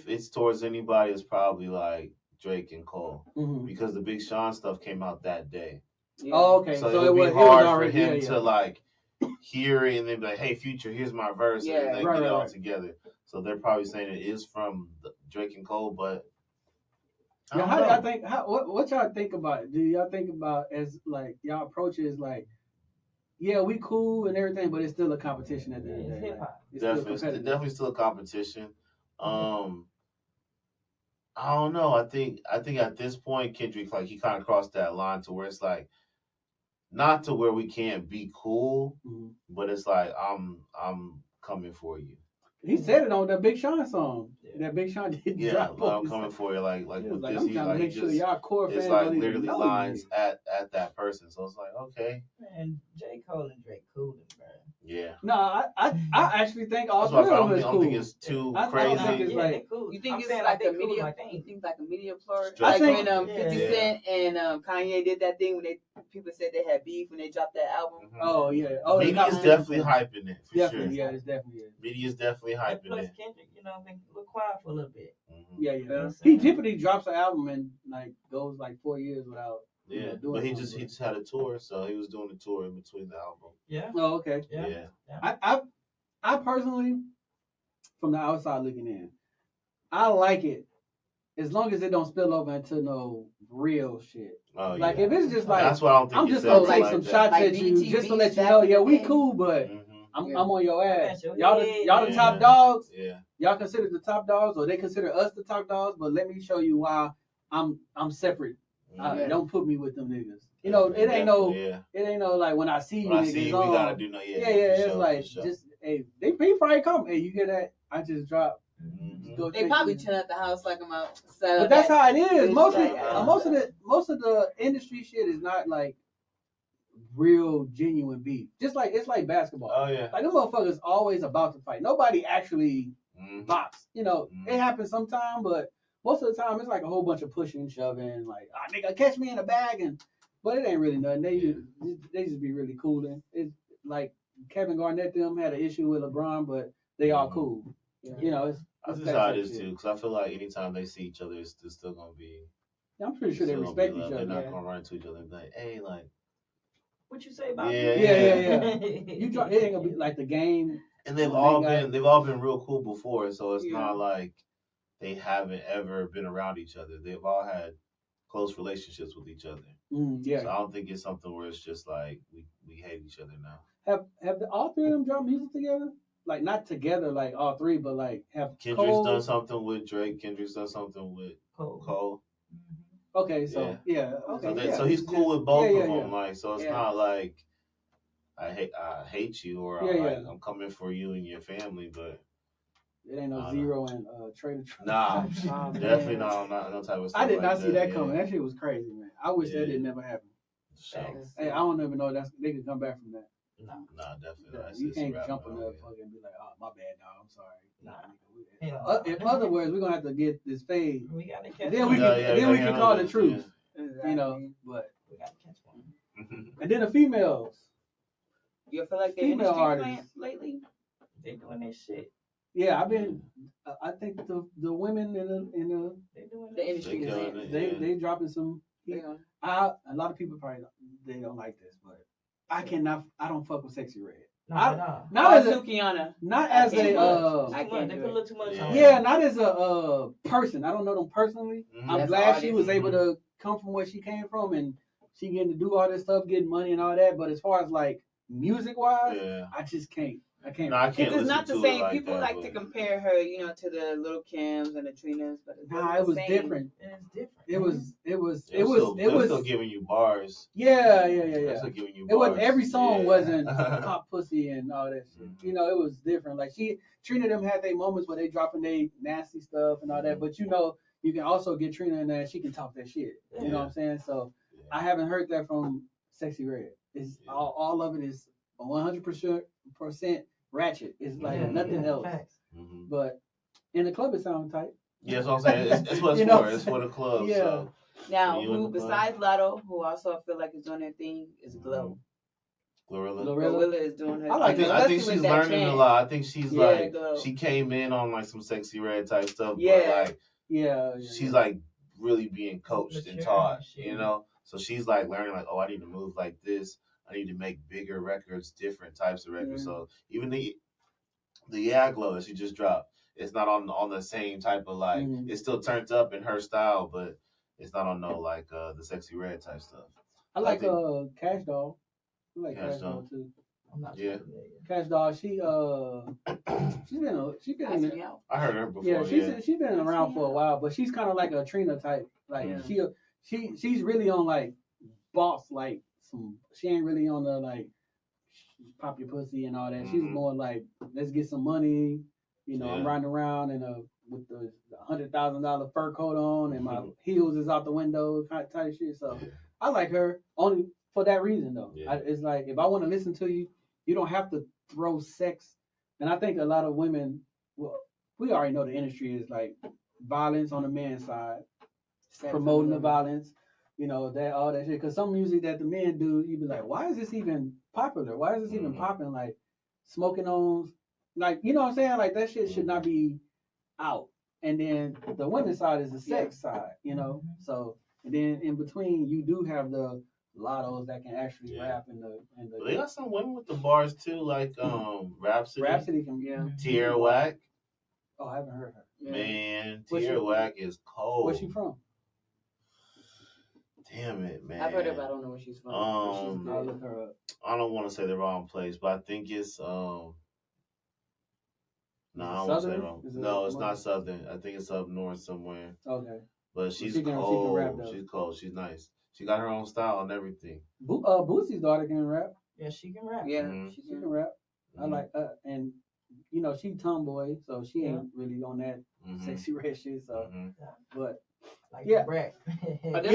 it's towards anybody, it's probably like Drake and Cole because the Big Sean stuff came out that day. Yeah. Oh, okay. So it would be hard for him to like hear it and then be like, "Hey, Future, here's my verse," and they get it all together. So they're probably saying it is from Drake and Cole, but how do y'all think? What y'all think about it? Do y'all think about as like y'all approach it as like yeah, we cool and everything, but it's still a competition at the end of the day. Like, it's definitely still a competition. I don't know. I think at this point, Kendrick, like, he kind of crossed that line to where it's like, not to where we can't be cool, but it's like, I'm coming for you. He said it on that Big Sean song. Yeah. That Big Sean did drop. I'm coming for you. Like with like, this, I'm trying to make sure y'all core fans it's like don't literally even know lines at that person. So it's like, okay. Man, J. Cole and Drake cool, bro. Yeah. No, I actually think all three of them is cool. I don't think it's too crazy. I think it's like, cool. You think it's like a media? You think like a media floor? Like when 50 Cent and Kanye did that thing when people said they had beef when they dropped that album. Oh yeah. Media's definitely hyping it. Definitely, yeah, it's definitely it. Media's definitely hyping plus it. Kendrick, been a little quiet for a little bit. Yeah. He typically drops an album and like goes like 4 years without. Yeah, but he just had a tour, so he was doing a tour in between the album. Yeah. Oh, okay. Yeah. I personally, from the outside looking in, I like it as long as it don't spill over into no real shit. Oh, like if it's just like, that's what I don't think. I'm just gonna take some shots at you just to let you know, yeah, we cool, but I'm on your ass. Y'all the top dogs. Yeah. Y'all consider the top dogs, or they consider us the top dogs, but let me show you why I'm separate. Don't put me with them niggas. You know, it ain't no like when I see you niggas we gotta do no. Yeah. It's like just hey, they probably come. Hey, you hear that? I just dropped. They probably chill at the house like I'm out. But that's how it is. Most of the industry shit is not like real genuine beef. Just like it's like basketball. Oh yeah. Like them motherfuckers always about to fight. Nobody actually box. You know, it happens sometime, but most of the time it's like a whole bunch of pushing and shoving. Like, nigga, catch me in a bag, but it ain't really nothing. They just be really cooling. It's like Kevin Garnett them had an issue with LeBron, but they all cool. You know, that's just how it is too. Because I feel like anytime they see each other, it's still gonna be. Yeah, I'm pretty sure they respect each other. They're not gonna run into each other and be like, hey, like. What you say about Yeah. You drop, it ain't gonna be like the game. And they've all been real cool before, so it's not like they haven't ever been around each other. They've all had close relationships with each other. Yeah. So I don't think it's something where it's just like we hate each other now. Have all three of them dropped music together? Like not together, like all three, but like have Kendrick's done something with Drake. Kendrick's done something with Cole. Okay, so okay. So he's cool with both of them. Like, so it's not like I hate you or I'm coming for you and your family, but it ain't no Zero and Trader. Nah, definitely not no type of stuff. I did not see that coming. That shit was crazy, man. I wish that did never happen. Hey, I don't even know they could come back from that. Nah, definitely not. You can't jump on that fucking and be like, oh, my bad, dog. I'm sorry. In other words, we're gonna have to get this fade. We gotta catch then we can call the truth. You know, but we gotta catch one. And then the females. You feel like they female artists lately? They doing their shit. Yeah, I've been. I think the women in the industry they dropping some. A lot of people probably they don't like this, but I don't fuck with Sexy Red. Not as a Kiana. Not as a I can't. They put a little too much on. Yeah, not as a person. I don't know them personally. I'm glad she was able to come from where she came from and she getting to do all this stuff, getting money and all that. But as far as like music wise, I just can't. I can't. No, I can't. It's not the same. People like to compare her, to the Little Kims and the Trinas, but it was different. It was still giving you bars. Yeah. Still giving you bars. It wasn't every song wasn't cop pussy and all that shit. It was different. Like Trina them had their moments where they dropping their nasty stuff and all that, but you can also get Trina in there. She can talk that shit. You know what I'm saying? So I haven't heard that from Sexy Red. It's all of it is 100% ratchet. It's like nothing else. But in the club it sounds tight. Yeah, that's what I'm saying. It's what it's for. It's for the club. Yeah. So. Now, who besides Lotto, who also I feel like is doing their thing, is Glow. Glorilla is doing her thing. I think she's learning a lot. I think she's like she came in on like some Sexy Red type stuff. But like she's like really being coached and taught. So she's like learning like, oh, I need to move like this. I need to make bigger records, different types of records. So even the Glow that she just dropped, it's not on the same type of like. It's still turned up in her style, but it's not on no like the Sexy Red type stuff. I like Cash Doll. I like Cash Doll too. I'm not yeah. Cash Doll, she's been in it. I heard her before. Yeah, she's been around for a while, but she's kind of like a Trina type. Like she's really on like boss, like she ain't really on the like pop your pussy and all that. She's more like, let's get some money. You know, I'm riding around with the $100,000 fur coat on and my heels is out the window type shit. So I like her only for that reason though. It's like if I want to listen to you, you don't have to throw sex. And I think a lot of women, well, we already know the industry is like violence on the man's side, promoting the violence. You know, that all that shit. Because some music that the men do, you be like, why is this even popular? Why is this even popping? Like smoking on, like, you know what I'm saying? Like that shit should not be out. And then the women's side is the sex side, you know? So, and then in between, you do have the lottos that can actually rap and the. They got some women with the bars too, like Rhapsody. Rhapsody can Tierra Whack. Oh, I haven't heard her. Man, Tierra Whack is cold. Where's she from? Damn it, man. I've heard her, but I don't know where she's from. I'll look her up. I don't want to say the wrong place, but I think it's no, I don't want to say it wrong. No, it's not Southern. I think it's up north somewhere. Okay. But she's cold. She's cold. She's nice. She got her own style and everything. Boosie's daughter can rap. Yeah, she can rap. Yeah, she can rap. I like and you know she tomboy, so she ain't really on that sexy red shit. So, but. Like right.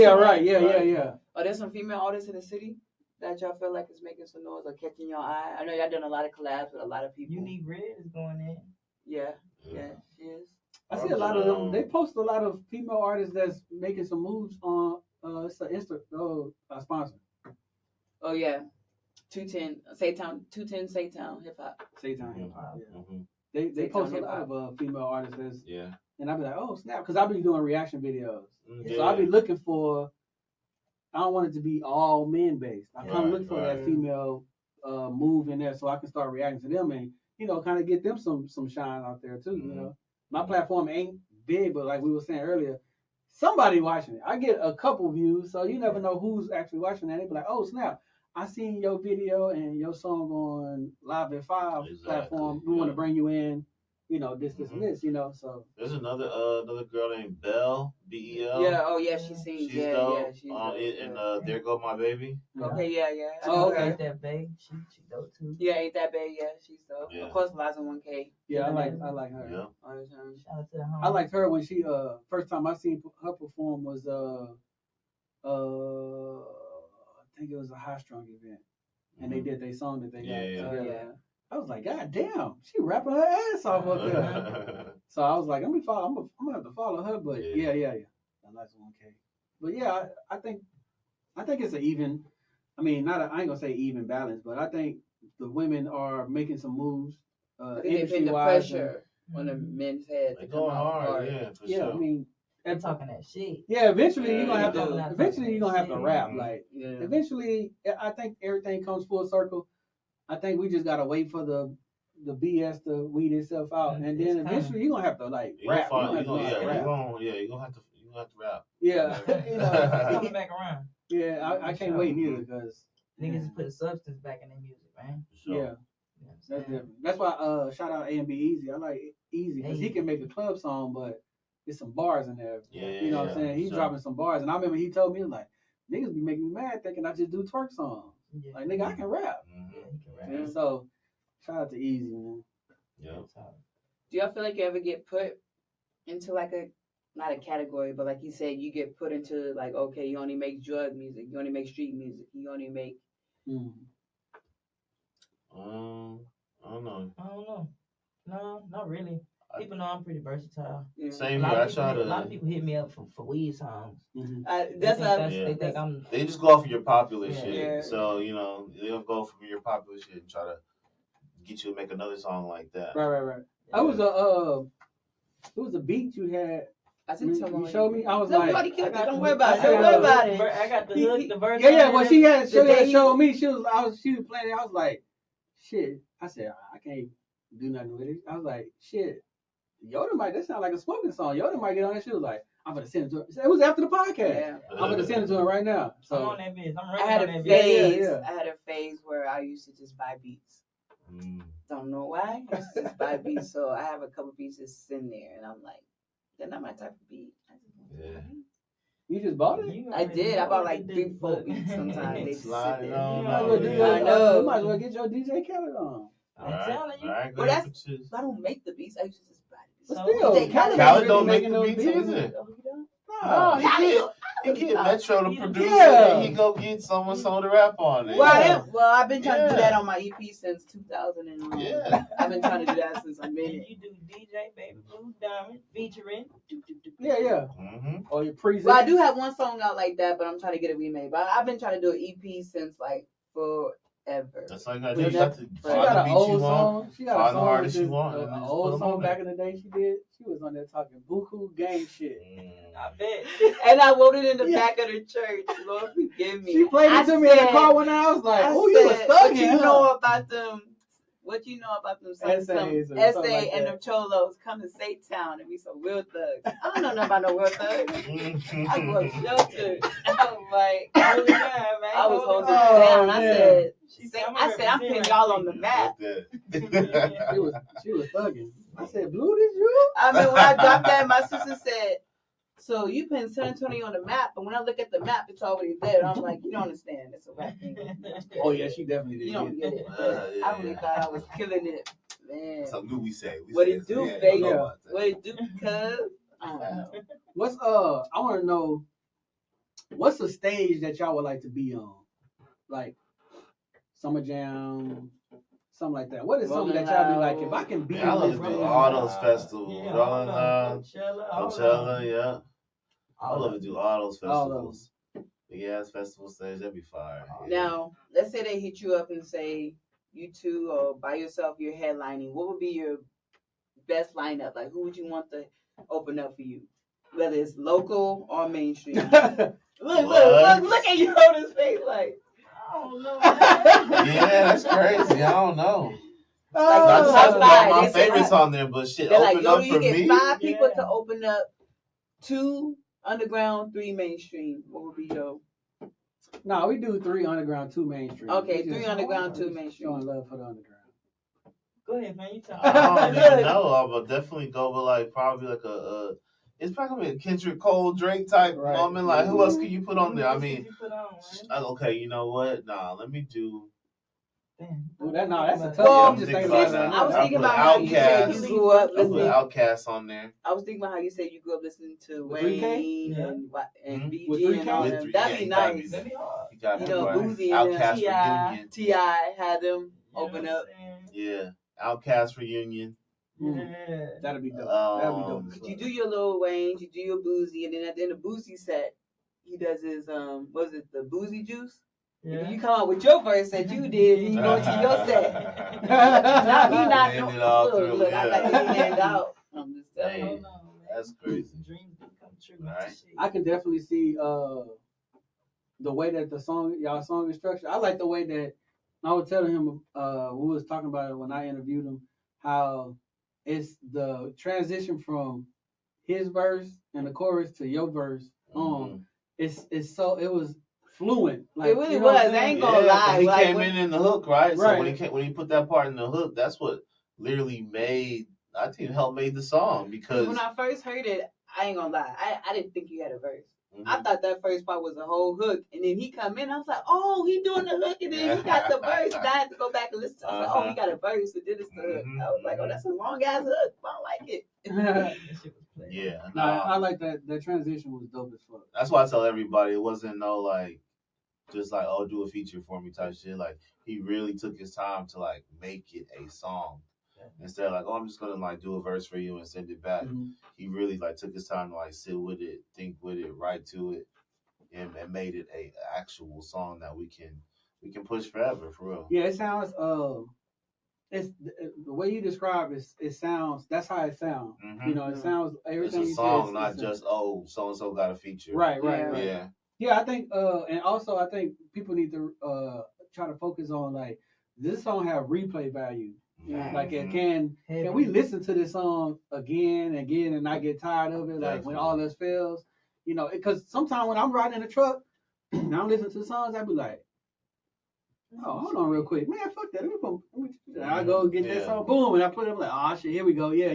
Yeah. Are there some female artists in the city that y'all feel like is making some noise or catching your eye? I know y'all done a lot of collabs with a lot of people. Unique Red is going in. Yeah, she is. I see a lot of them. They post a lot of female artists that's making some moves on. It's an sponsor. Oh yeah, 210 Saytown Hip Hop. Saytown Hip Hop. Yeah. They post a lot of female artists that's and I'll be like, oh snap, because I'll be doing reaction videos. So I'll be looking for. I don't want it to be all men based. I kind of look for that female move in there, so I can start reacting to them and kind of get them some shine out there too. You know, my platform ain't big, but like we were saying earlier, somebody watching it. I get a couple views, so you never know who's actually watching that. They be like, oh snap, I seen your video and your song on Live at 5 platform. We want to bring you in. This, and this, so. There's another girl named Belle, B-E-L. Yeah, oh yeah, she sings. She's dope. She's and There Go My Baby. Okay, yeah. Oh, okay. Ain't That Babe, she dope too. Yeah, Ain't That Babe, yeah, she's dope. Yeah. Of course, Liza 1K. Yeah, I like her. Yeah. All the time. Shout out to the home. I liked her when she first time I seen her perform was I think it was a High Strung event, and they did their song that they got together. Yeah. I was like, God damn, she rapping her ass off up there. So I was like, I'm gonna have to follow her. But yeah. I like 1K. But yeah, I think it's an even. I mean, I ain't gonna say even balance, but I think the women are making some moves. They put the pressure on the men's head. They going hard, yeah, for sure. I mean, they're talking that shit. Yeah, eventually you're gonna have to. Eventually you're gonna have to rap. Like, eventually, I think everything comes full circle. I think we just gotta wait for the BS to weed itself out, and then eventually you're gonna have to like rap. You're gonna have to rap. Yeah, coming back around. Yeah, I can't wait neither because niggas just put substance back in their music, man. Sure. Yeah, that's different. That's why shout out A&B Easy. I like Easy because he can make a club song, but there's some bars in there. You know what I'm saying? He's dropping some bars, and I remember he told me like niggas be making me mad thinking I just do twerk songs. Yeah. Like nigga, I can rap. Yeah, he can rap. And so shout out to Easy, man. Yeah. Do y'all feel like you ever get put into like not a category, but like you said, you get put into like, okay, you only make drug music, you only make street music, you only make. I don't know. No, not really. People know I'm pretty versatile. Yeah. Same here. A lot of people hit me up for weed songs. They think I'm. They just go off of your popular shit. Yeah. So they'll go from your popular shit and try to get you to make another song like that. Right. Yeah. I was it was a beat you had. I think you showed me. I was like, don't worry about it. Don't worry about it. I got the hook, the verse. Yeah. Well, she had showed me. She was playing it. I was like, shit. I said I can't do nothing with it. I was like, shit. Yoda might. That sound like a smoking song. Yoda might get on that. She was like, I'm gonna send it to her. It was after the podcast. Yeah. I'm gonna send it to her right now. So I'm on that bitch. I'm I running had on a that phase. bitch. I had a phase where I used to just buy beats. Don't know why. I used to just buy beats. So I have a couple beats just sitting there, and I'm like, they're not my type of beat. I just want to buy beats. You just bought it? I did. I bought like 3-4 beats sometimes. They just sit Slide it there. on. I know. You might as well get your DJ Khaled on. I'm telling you. Right, Well, that's, I don't make the beats. I used to just buy the beats. But still, Khaled don't make the beats either. No, he get Metro to produce it, Yeah. and he go get someone to rap on it. Well, I've been trying to do that on my EP since 2001. Yeah. I've been trying to do that since a And minute. you do DJ Baby Blue Diamond featuring. Yeah. Or your present. Well, I do have one song out like that, but I'm trying to get it remade. But I've been trying to do an EP since like forever. That's like I She you got to got an old song. She got a find the song. artist you want. An old song back in the day she did. She was on there talking buku gang shit. I bet. And I wrote it in the back of the church. Lord forgive me. She played it to me in the car one night. I was like, oh, you was thugging. What you know about them? What you know about them? Essays some or something essay like and that. them cholos come to Satan and be some real thugs. I don't know nothing about no real thugs. I grew up sheltered. I was like, I was holding it down. I said, I'm putting y'all on the map. She was thugging. I said, Blue, this you? I mean, when I dropped that, my sister said, so you putting San Antonio on the map, but when I look at the map, it's already there. I'm like, you don't understand. It's a rap thing. Oh, yeah, she definitely did. You don't get it. I really thought I was killing it. Man. So new we say. What it do, baby? Yeah. What it do, cuz? I don't know. What's I want to know, what's the stage that y'all would like to be on? Like Summer Jam, something like that. What is something that y'all be like, if I can be I love this to do room? all those festivals. Yeah, Rolling Loud, Coachella, yeah. I love to do all those All festivals. Big ass festival stage, that'd be fire. Now, let's say they hit you up and say you two or by yourself you're headlining. What would be your best lineup? Like, who would you want to open up for you? Whether it's local or mainstream. Look at Yoda's face like, I don't know. Yeah, that's crazy. I don't know. I just have to got my favorites on there, but shit, they're open like, up you for get me. 5 people to open up, 2 underground, 3 mainstream. What would be your? No, we do 3 underground, 2 mainstream. Okay, 3 underground, 2 mainstream. Showing love for the underground. Go ahead, man. You talk. I don't even know. I would definitely go with like probably like it's probably gonna be a Kendrick Cole Drake type moment. Like who else can you put on there? I mean, okay, you know what? Nah, let me do. That's a tough Well, one. I was thinking about how you said you grew up listening. Outkast on there. I was thinking about how you said you grew up listening to With Wayne 3K? and BG With and all them. That'd be nice. You got You know, right. Boozy and Outkast reunion. T.I. had them open up. Yeah, Outkast reunion. That'd be dope. That'd be dope. You do your Lil Wayne, you do your Boozy, and then at the end of Boozy set, he does his what was it, the Boozy Juice? Yeah. And you come out with your verse that you did, and you go to your set. Now he not look, I got his hand out. I'm just telling you. That's crazy. Dreams do come true. Right. I can definitely see the way that y'all song is structured. I like the way that I was telling him we was talking about it when I interviewed him, how it's the transition from his verse and the chorus to your verse. It was fluent. Like, it really was. I ain't gonna lie. He like, came in the hook, right? So when he put that part in the hook, that's what literally made. I think helped made the song because when I first heard it, I ain't gonna lie. I didn't think you had a verse. I thought that first part was a whole hook, and then he come in. I was like, oh, he doing the hook, and then he got the verse. And I had to go back and listen to it. I was like, oh, he got a verse, and then it's the hook. I was like, oh, that's a long ass hook. I don't like it. Yeah, no, I like that. That transition was dope as fuck. That's why I tell everybody it wasn't no like, just like, oh, do a feature for me type shit. Like he really took his time to like make it a song. Instead of like, oh, I'm just gonna like do a verse for you and send it back. He really like took his time to like sit with it, think with it, write to it, and made it a actual song that we can push forever for real. Yeah, it sounds it's the way you describe it sounds, that's how it sounds. You know, it sounds everything. It's a song, not just so and so got a feature. Right. Yeah. Yeah, I think and also I think people need to try to focus on like this song have replay value. Like, can we listen to this song again and again and not get tired of it? Like when all else fails, you know, because sometimes when I'm riding in the truck and I'm listening to the songs, I be like, oh, hold on real quick, man, fuck that. I go get that song, boom, and I put it up like, oh shit, here we go, yeah.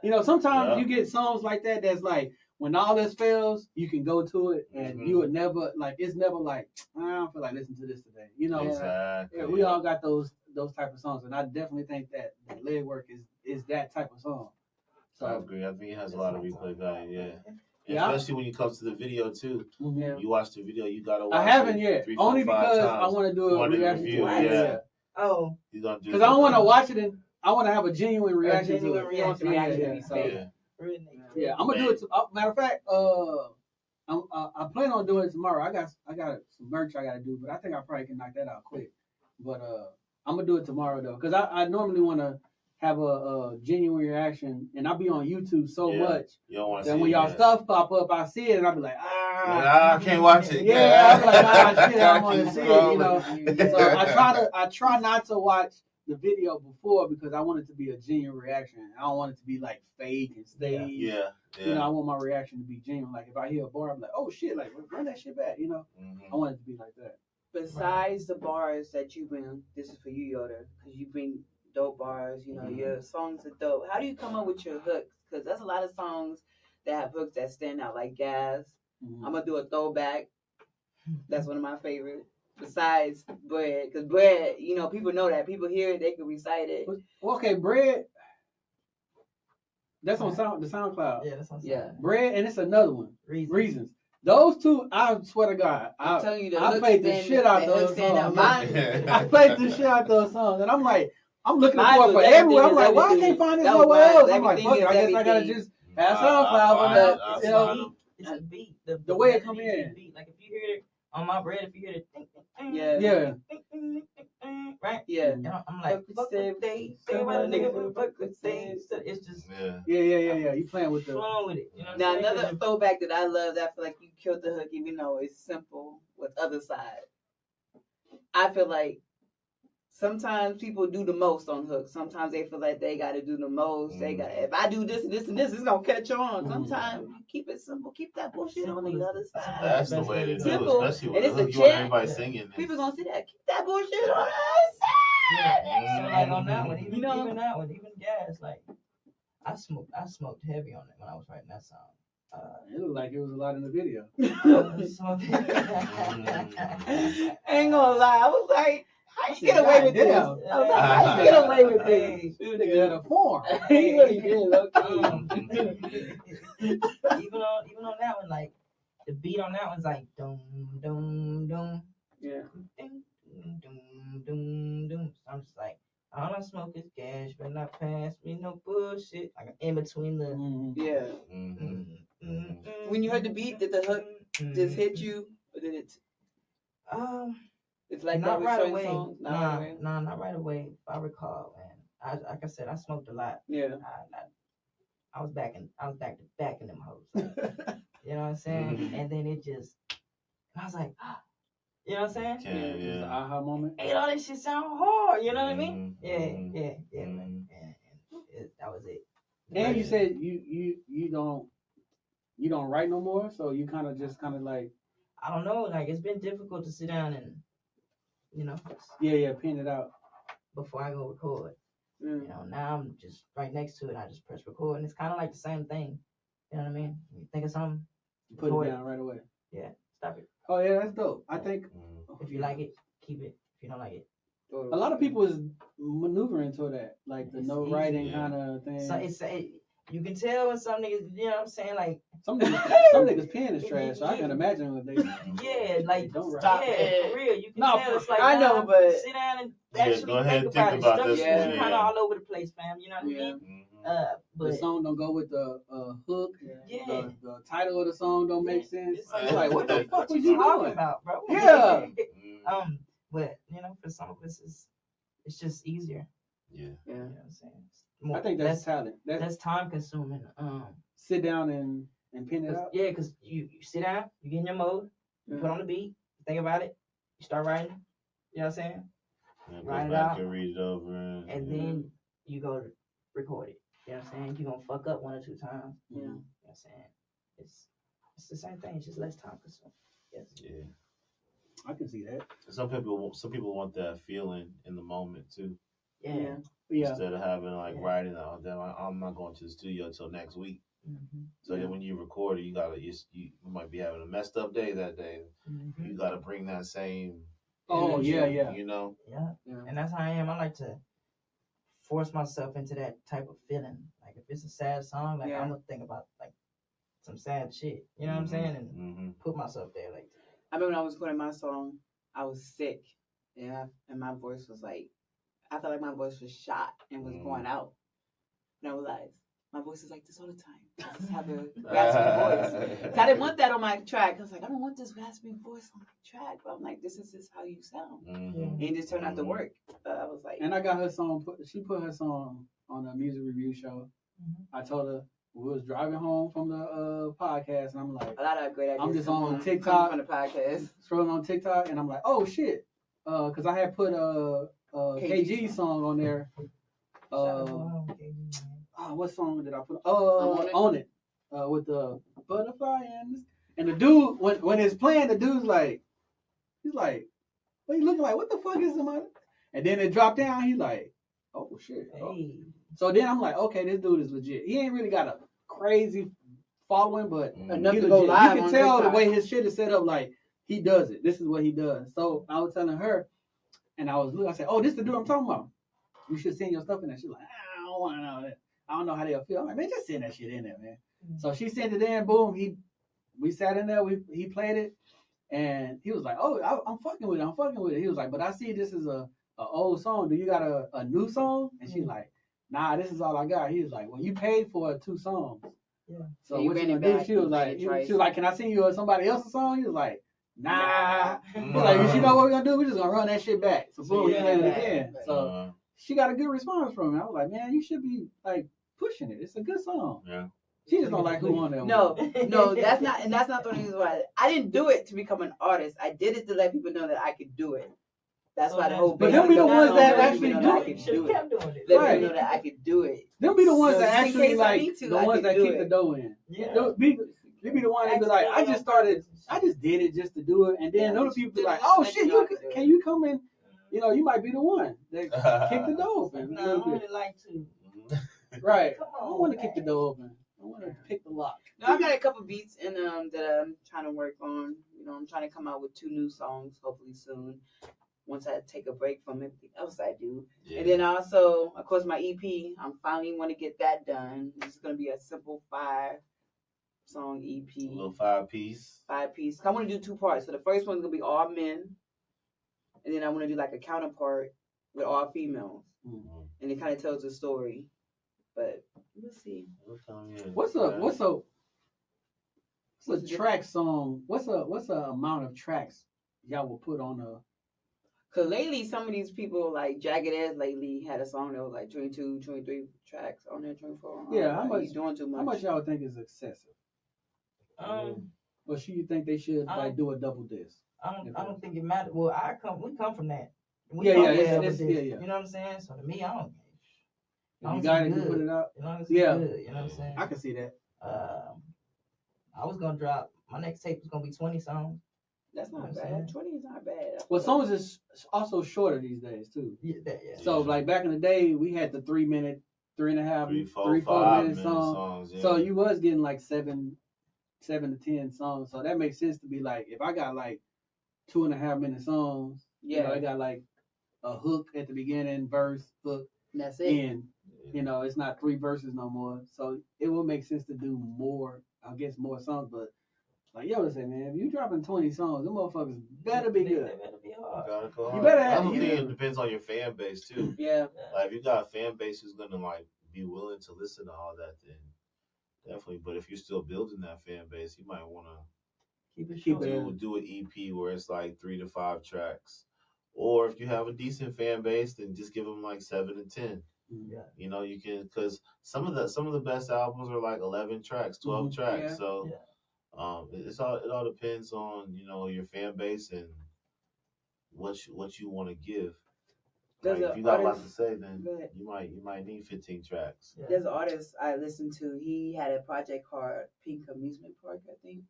You know, sometimes you get songs like that that's like, when all else fails, you can go to it, and you would never like. It's never like, I don't feel like listening to this today. You know, we all got those type of songs, and I definitely think that the leg work is that type of song. So I agree. I think it has a lot of replay value. Especially when you come to the video too. You watch the video, you gotta watch. I haven't yet, 3, 4, only because I want to do a reaction to it. Oh, you gonna do? Because I don't want to watch it, and I want to have a genuine reaction to it. Yeah, I'm gonna do it. Matter of fact, I plan on doing it tomorrow. I got some merch I gotta do, but I think I probably can knock that out quick. But I'm gonna do it tomorrow though, because I normally want to have a genuine reaction, and I'll be on YouTube so much that when y'all stuff pop up, I see it and I'll be like, I can't watch it. Yeah, I'm like, shit, I don't want to see it, you know. So I try not to watch the video before, because I want it to be a genuine reaction. I don't want it to be like fake and staged. Yeah. You know, I want my reaction to be genuine. Like if I hear a bar, I'm like, oh shit, like run that shit back. You know, I want it to be like that. Besides the bars that you bring, this is for you, Yoda, because you bring dope bars. You know, your songs are dope. How do you come up with your hooks? Because there's a lot of songs that have hooks that stand out, like Gas. I'm gonna do a throwback. That's one of my favorites. Besides Bread, because Bread, you know, people know that. People hear it, they can recite it. Okay, Bread. That's on the SoundCloud. Yeah, that's on SoundCloud. Yeah. Bread, and it's another one. Reasons. Those two, I swear to God, I played the shit out those songs. I played the shit out those songs, and I'm like, I'm looking for it everywhere. I'm like, why I can't find this nowhere else? I'm like, fuck it, I guess I gotta just pass SoundCloud. You know, it's a beat. The way it come in. Like if you hear it on my Bread, if you hear it, right? Yeah. And I'm like, fuck with they about a nigga, fuck with they. It's just yeah. You playing with flowing with it. You know what now I'm another throwback that I love, that I feel like you killed the hook, even though it's simple with Other Side. I feel like sometimes people do the most on hooks. Sometimes they feel like they got to do the most. They got, if I do this and this and this, it's gonna catch on. Sometimes you keep it simple. Keep that bullshit on the other side. That's the way to do it, especially when it's a you want everybody singing. People gonna see that. Keep that bullshit on the other side. So like on that one, even that one, even Gas, like I smoked heavy on it when I was writing that song. It looked like it was a lot in the video. Ain't gonna lie, I was like, how you get away with this? I was like, how you get away with this? This nigga had a form. He really did, Even on that one, like the beat on that one's like dum dum dum. Yeah. Dum dum dum dum. So I'm just like, all I smoke is gas, but not pass me no bullshit. Like in between the When you heard the beat, did the hook just hit you, or did it? It's like not that right with away. songs? Not right away. If I recall, man. Like I said, I smoked a lot. Yeah. I was back to back in them hoes. Like, you know what I'm saying? And then it just, I was like, you know what I'm saying? Yeah. It was an aha moment. Hey, all this shit sound hard. You know what I mean? Yeah, man. And that was it. And you said you don't write no more, so you kind of like, I don't know, like it's been difficult to sit down and, you know, pen it out before I go record. You know, now I'm just right next to it. I just press record, and it's kind of like the same thing. You know what I mean? You think of something, you put it down right away. Yeah, stop it. Oh yeah, that's dope. I think if you like it, keep it. If you don't like it, a lot of people is maneuvering to that, like the no writing kind of thing. So you can tell when some niggas, you know what I'm saying, like some niggas pen is trash. So I can imagine what they. Like don't write. Stop it. For real, you can tell it's like I know, but sit down and actually go ahead think and think about it. this. Stuff kind of all over the place, fam. You know what I mean? But the song don't go with the hook. Yeah. The title of the song don't make sense. It's like, what the fuck was you talking doing about, bro? Yeah. But you know, for some of us, it's just easier. Yeah. You know what I'm saying? I think that's talent. That's time consuming. Sit down and pin it out. Yeah, because you sit down, you get in your mode, you put on the beat, you think about it, you start writing. You know what I'm saying? Go back and read it over. And then you go record it. You know what I'm saying? You're gonna fuck up 1 or 2 times. Yeah. You know what I'm saying? It's the same thing, it's just less time consuming. Yes. Yeah. I can see that. Some people want that feeling in the moment too. Yeah. Instead of having like writing out, then I'm not going to the studio until next week. Mm-hmm. So then when you record it, you might be having a messed up day that day. Mm-hmm. You got to bring that same. Energy, You know. Yeah. And that's how I am. I like to force myself into that type of feeling. Like if it's a sad song, like I'm gonna think about like some sad shit. You know what I'm saying? And put myself there like that. I remember when I was recording my song, I was sick, and my voice was like, I felt like my voice was shot and was going out. And I realized my voice is like this all the time. I just have a raspy voice. So I didn't want that on my track. I was like, I don't want this raspy voice on my track. But I'm like, this is just how you sound. And it just turned out to work. I was like, and I got her song. She put her song on a music review show. I told her we was driving home from the podcast, and I'm like, a lot of great ideas. I'm just on TikTok from the podcast, scrolling on TikTok, and I'm like, oh shit, because I had put a KG song on there. What song did I put? On it. With the butterfly and the dude when it's playing, the dude's like, he's like, what you looking like? What the fuck is the matter? And then it dropped down. He's like, oh shit. Oh. Hey. So then I'm like, okay, this dude is legit. He ain't really got a crazy following, but enough he to go live. You can tell the way his shit is set up. Like he does it. This is what he does. So I was telling her, and I said, oh, this is the dude I'm talking about. You should send your stuff in there. She's like, I don't want to know that. I don't know how they'll feel. I'm like, man, just send that shit in there, man. So she sent it in. Boom. We sat in there. He played it, and he was like, oh, I'm fucking with it. I'm fucking with it. He was like, but I see this is a old song. Do you got a new song? And she's like, nah, this is all I got. He was like, well, you paid for 2 songs. Yeah. So what you gonna do? She was like, can I send you somebody else's song? He was like, nah. He's like, you know what we're gonna do? We're just gonna run that shit back. So boom, we played it again. So she got a good response from it. I was like, man, you should be like pushing it. It's a good song. Yeah. She just don't like who on there. No, that's not the reason why. I didn't do it to become an artist. I did it to let people know that I could do it. That's why the whole. But them be the ones that actually do it. Let people know that I could do it. Them be the ones that actually like the ones that keep the dough in. Yeah. They be the one that be like, I just did it just to do it, and then other people be like, oh shit, can you come in? You know, you might be the one that kick the door open. No, I wouldn't like to. Right. I don't want to kick the door open. I want to pick the lock. No, I got a couple beats that I'm trying to work on. You know, I'm trying to come out with 2 new songs hopefully soon. Once I take a break from everything else I do. Yeah. And then also, of course, my EP, I'm finally want to get that done. It's going to be a simple 5-song EP. A little 5-piece. 5-piece. I want to do 2 parts. So the first one's going to be all men. And then I want to do like a counterpart with all females. Mm-hmm. And it kind of tells a story. But we'll see. What's a track song? What's a amount of tracks y'all will put on a? Cause lately, some of these people like Jagged Edge lately had a song that was like 22, 23 tracks on there, 24. Yeah, how much? Doing too much. How much y'all think is excessive? Or should you think they should like do a double disc? I don't think it matters. Well, we come from that. Yeah. You know what I'm saying? So to me, I don't. If you got it, you put it out. Good, you know what I'm saying? I can see that. I was gonna drop my next tape was gonna be 20 songs. That's not bad. 20 is not bad. Well, songs is also shorter these days too. Yeah. So like back in the day, we had the 3 minute, 3.5, 4 minute songs. Yeah. So you was getting like 7 to 10 songs. So that makes sense to be like, if I got like 2.5 minute songs, you know, I got like a hook at the beginning, verse, hook, that's it. And you know, it's not 3 verses no more. So it will make sense to do more, I guess, more songs. But like Yoda said, man, if you dropping 20 songs, them motherfuckers better be good. They better be hard. You better have. I think it depends on your fan base too. Yeah. Like if you got a fan base who's gonna like be willing to listen to all that, then definitely. But if you're still building that fan base, you might wanna do an EP where it's like 3 to 5 tracks. Or if you have a decent fan base, then just give them like 7 to 10. Yeah. You know, you can, because some of the best albums are like 11 tracks, 12 tracks. Yeah. So it all depends on, you know, your fan base and what you want to give. Like, if you got a lot to say, then you might need 15 tracks. Yeah. There's an artist I listened to. He had a project called Pink Amusement Park, I think.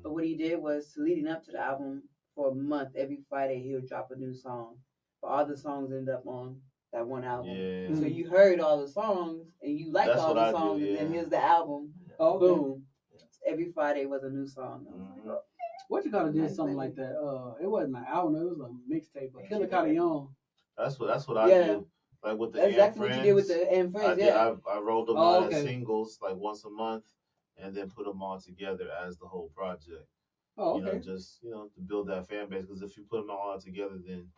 But what he did was, leading up to the album, for a month, every Friday he would drop a new song. But all the songs end up on that one album. Yeah. So you heard all the songs and you liked all the songs, and then here's the album. Oh, okay. Boom. Every Friday was a new song. What you gotta do something like that? It wasn't an album, it was a mixtape. But Killer Cotty Young. That's what I do. Like with the exactly what you did with the and Friends. I rolled them out as singles like once a month, and then put them all together as the whole project. Oh, okay. Just to build that fan base. Because if you put them all together, then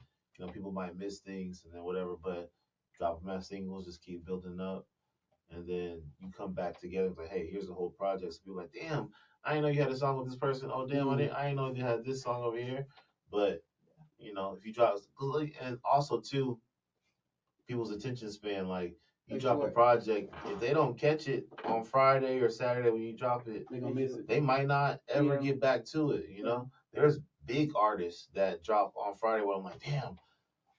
people might miss things and then whatever. But drop them as singles, just keep building up, and then you come back together. Like, hey, here's the whole project. So people like, damn, I didn't know you had a song with this person. Oh, damn, I didn't know you had this song over here. But if you drop, and also too, people's attention span, like you drop a project, if they don't catch it on Friday or Saturday when you drop it, they're gonna miss it. They might not ever get back to it. There's big artists that drop on Friday where I'm like, damn,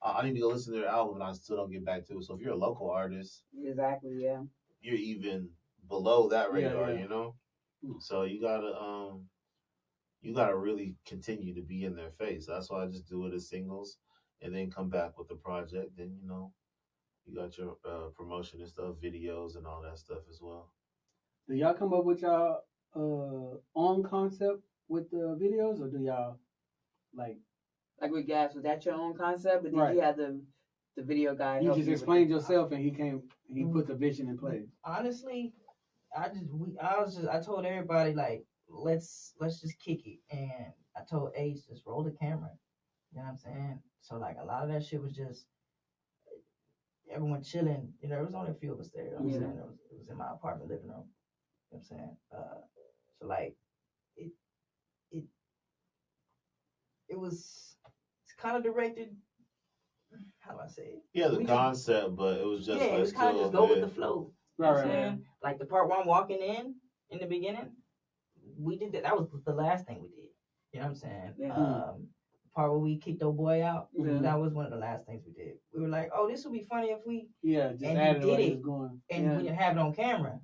I need to go listen to their album, and I still don't get back to it. So if you're a local artist, exactly, you're even below that radar, So you gotta really continue to be in their face. That's why I just do it as singles, and then come back with the project. Then you got your promotion and stuff, videos and all that stuff as well. Do y'all come up with y'all own concept with the videos, or do y'all like with Gas? Was that your own concept, or did you have the video guy? You just explained yourself, and he put the vision in place. Honestly, I told everybody, like, let's just kick it, and I told Ace, just roll the camera. You know what I'm saying? So like a lot of that shit was just everyone chilling. There was only a few of us there. You know what I'm saying? It was in my apartment living room. You know what I'm saying? So like it's kind of directed. How do I say it? Yeah, the concept, but it was just it was kind of just go with the flow. Right. Like the part where I'm walking in the beginning, we did that. That was the last thing we did. You know what I'm saying? Yeah. Part where we kicked old boy out. Mm-hmm. That was one of the last things we did. We were like, oh, this would be funny if we just added did it going. And we didn't have it on camera.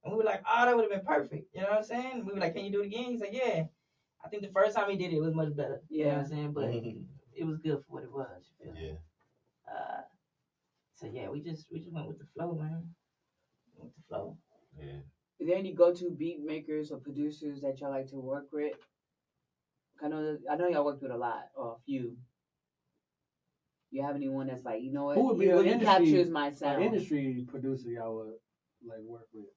And we were like, oh, that would have been perfect. You know what I'm saying? We were like, can you do it again? He's like, yeah. I think the first time he did it was much better. You know what I'm saying? But it was good for what it was. You feel me? So yeah, we just went with the flow, man. Went with the flow. Yeah. Is there any go-to beat makers or producers that y'all like to work with? I know y'all worked with a lot or a few. You have anyone that's like, what? Who would be really captures my sound? Industry producer y'all would like work with?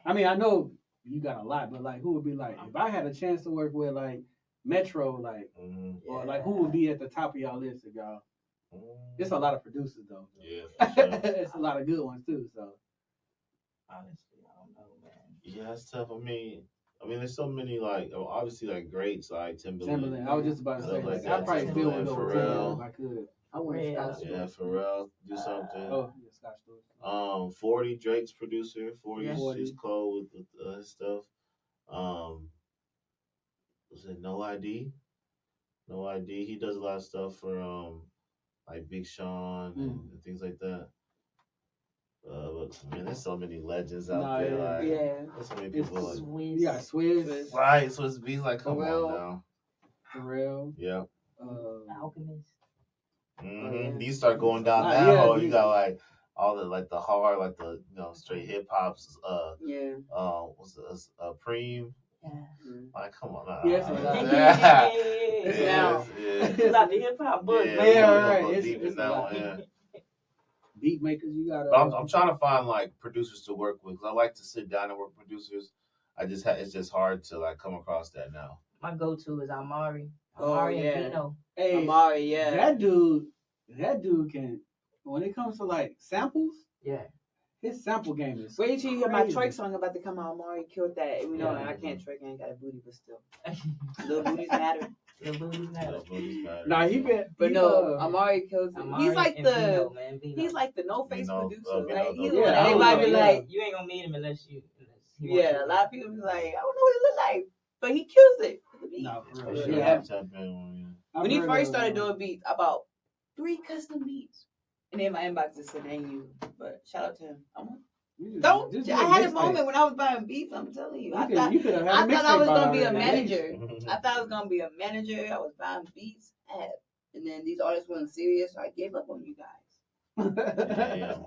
I mean, I know you got a lot, but like, who would be like, if I had a chance to work with like Metro, like, or like, who would be at the top of y'all list if y'all? It's a lot of producers though. Yeah, for sure. It's a lot of good ones too. So honestly, I don't know, man. Yeah, it's tough. I mean, there's so many like obviously like greats like Timberland. I was just about to say like I probably still would go with Pharrell if I could. I want Pharrell, do something. Oh, yeah, Scott Storch. 40 Drake's producer. 40 is cold with his stuff. Was it No ID? No ID. He does a lot of stuff for like Big Sean and things like that. But man, there's so many legends out there. There's so many people. You got Swizz. Right, Swizz Beatz. Like, come on now. Pharrell. Yeah. Alchemist. You start going down that hole. You got like all the like the hard, like the straight hip hops. What's this? Preem. Yeah. Like, come on now. It's like the hip hop book. Right. Beat makers, you got. I'm trying to find like producers to work with. Cause I like to sit down and work with producers. It's just hard to like come across that now. My go-to is Amari. And Pino. Hey, Amari, that dude can. When it comes to like samples, his sample game is. Wait till you hear my Troy song about to come out. Amari killed that. I can't Troy. I ain't got a booty, but still, little booties matter. Little booties matter. Nah, he been. But no, Amari kills it. He's like the he's like the no face producer. Like he's the one that everybody be like, you ain't gonna meet him unless you. A lot of people be like, I don't know what he look like, but he kills it. No, for real. When he first started doing beats about 3 custom beats. And then my inbox is saying you, but shout out to him. I had a moment when I was buying beats. I'm telling you, I thought I was gonna be a manager. I thought I was gonna be a manager. I was buying beats, and then these artists weren't serious, so I gave up on you guys. I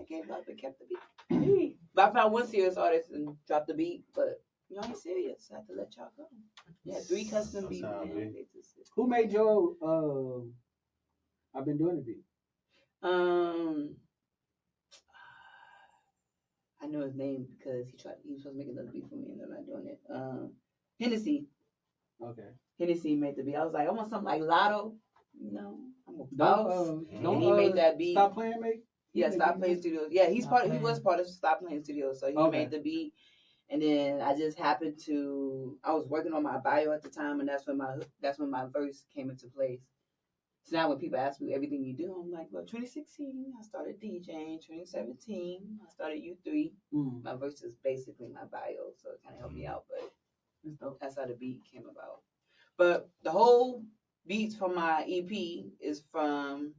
gave up and kept the beat. But I found one serious artist and dropped the beat, but y'all ain't serious. I have to let y'all go. Yeah, 3 custom beats. Who made your I've been doing the beat? I know his name because he was supposed to make another beat for me and I'm not doing it. Hennessy. Okay. Hennessy made the beat. I was like, I want something like Lotto. You know, I'm a boss. And he made that beat. Stop Playing, mate? Yeah, Stop Playing Studios. Yeah, he was part of Stop Playing Studios, so he made the beat. And then I just happened to, I was working on my bio at the time, and that's when my verse came into place. So now when people ask me everything you do, I'm like, well, 2016, I started DJing. 2017, I started U3. My verse is basically my bio, so it kind of helped me out, but that's how the beat came about. But the whole beats from my EP is from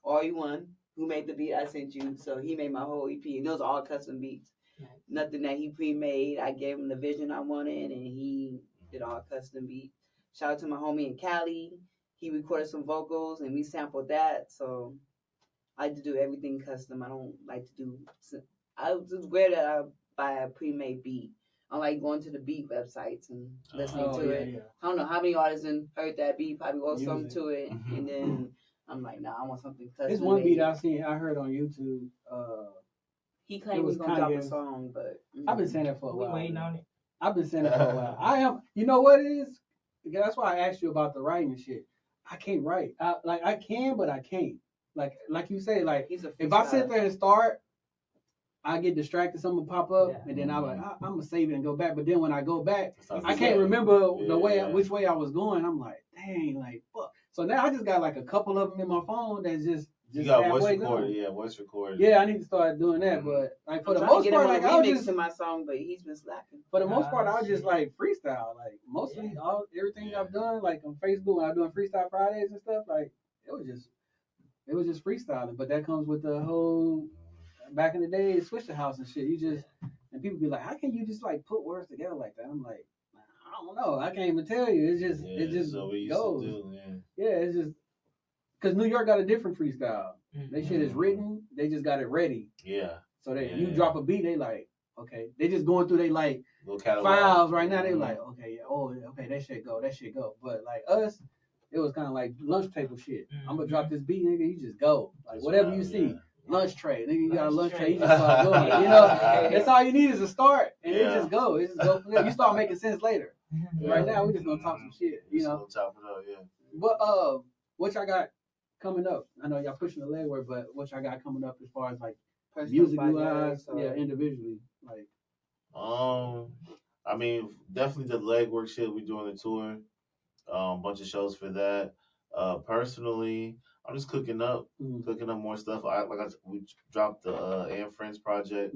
RE1, who made the beat I sent you. So he made my whole EP, and those are all custom beats. Nice. Nothing that he pre-made. I gave him the vision I wanted, and he did all custom beats. Shout out to my homie in Cali. He recorded some vocals, and we sampled that. So I like to do everything custom. I don't like to do. It's rare that I buy a pre-made beat. I like going to the beat websites and listening to it. Yeah. I don't know how many artists heard that beat, probably wrote something to it, and then I'm like, nah, I want something custom. There's one beat I heard on YouTube. He claimed he was gonna drop a song, but I've been saying that for a while. We waiting on it. I've been saying that for a while. I am. You know what it is? Because that's why I asked you about the writing and shit. I can't write. I can, but I can't. Like you say, like if I sit there and start, I get distracted, something will pop up, and then I'm like, I'm gonna save it and go back. But then when I go back, I can't remember which way I was going. I'm like, dang, like fuck. So now I just got like a couple of them in my phone that's just you got voice recorded, voice recorded. Yeah, I need to start doing that. But like for the most part, like I was just to my song, but he's been slacking. For the most part, I was just like freestyle. Like mostly everything I've done, like on Facebook when I'm doing Freestyle Fridays and stuff, like it was just freestyling. But that comes with the whole back in the day, switch the house and shit. You just and people be like, how can you just like put words together like that? I'm like, I don't know. I can't even tell you. It's just it just goes. It's just because New York got a different freestyle. They shit is written. They just got it ready. Yeah. So you drop a beat, they like, okay. They just going through they like files right now. They like, okay, okay, that shit go. But like us, it was kind of like lunch table shit. I'm gonna drop this beat, nigga. You just go. Like whatever you see. Lunch tray. Nigga, you got a lunch tray. You just start going. You know, that's all you need is a start, and it just go. It just go. You start making sense later. Right now, we just gonna talk some shit. You know. Chop it up, yeah. But what y'all got coming up? I know y'all pushing the legwork, but what y'all got coming up as far as like music wise, individually, like. I mean, definitely the legwork shit. We doing the tour. Bunch of shows for that. Personally, I'm just cooking up more stuff. We dropped the and Friends project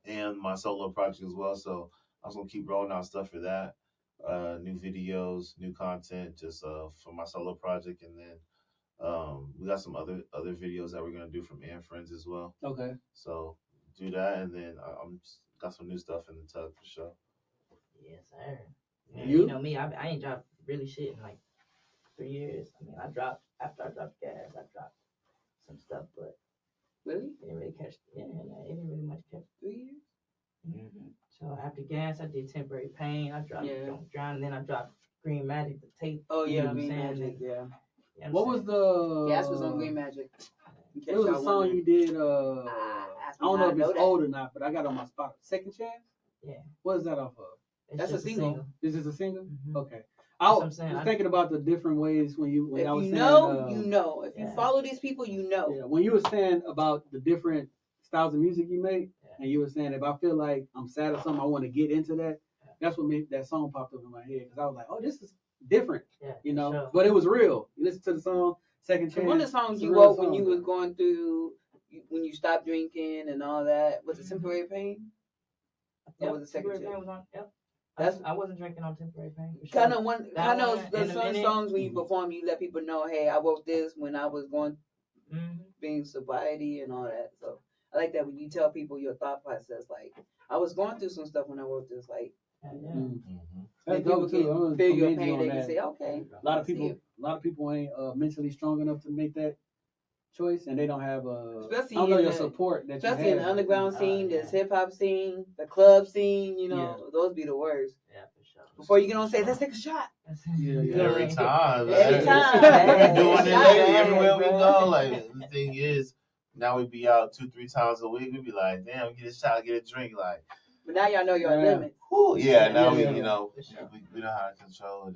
and my solo project as well. So I was gonna keep rolling out stuff for that. New videos, new content, just for my solo project, and then we got some other videos that we're gonna do from and Friends as well. Okay. So do that, and then I'm got some new stuff in the tub for sure. Yes, sir. You know me, I ain't dropped really shit in like 3 years. I mean, after I dropped Gas, I dropped some stuff, but really, it didn't really catch. Yeah, it didn't really much catch. 3 years. Mm-hmm. So after Gas, I did Temporary Pain. I dropped Don't Drown, and then I dropped Green Magic, the tape. Oh yeah, Green Magic. Yeah. You know what was the? Gas was on Green Magic. It was a song you did. I don't know if it's old or not, but I got on my spot. Second Chance. Yeah. What is that off of? That's a single. This is a single. Mm-hmm. Okay. I was thinking about the different ways when I was saying, you know. If you follow these people, you know. Yeah. When you were saying about the different styles of music you make, and you were saying if I feel like I'm sad or something, I want to get into that. That's what made that song popped up in my head because I was like, oh, this is different. Yeah, you know. Sure. But it was real. You listen to the song, Second Chance. One of the songs you wrote when you was going through, when you stopped drinking and all that, was it Temporary Pain? Or was it Second Chance? I wasn't drinking on temporary pain. Kind of one. Kind of and some songs when you perform, you let people know, hey, I wrote this when I was going being sobriety and all that. So I like that when you tell people your thought process. Like I was going through some stuff when I wrote this. Like that's dope too. Feel your pain. They can say, okay. A lot of people ain't mentally strong enough to make that choice, and they don't have especially I don't know your support. That especially you in the underground scene, this hip hop scene, the club scene. You know, those be the worst. Yeah, for sure. Before you get on stage, let's take a shot. Every time. Every time. We're doing it lately. Everywhere we go. Like the thing is, now we be out 2-3 times a week. We be like, damn, get a shot, get a drink, like. But now y'all know your limits. Now we we know how to control it.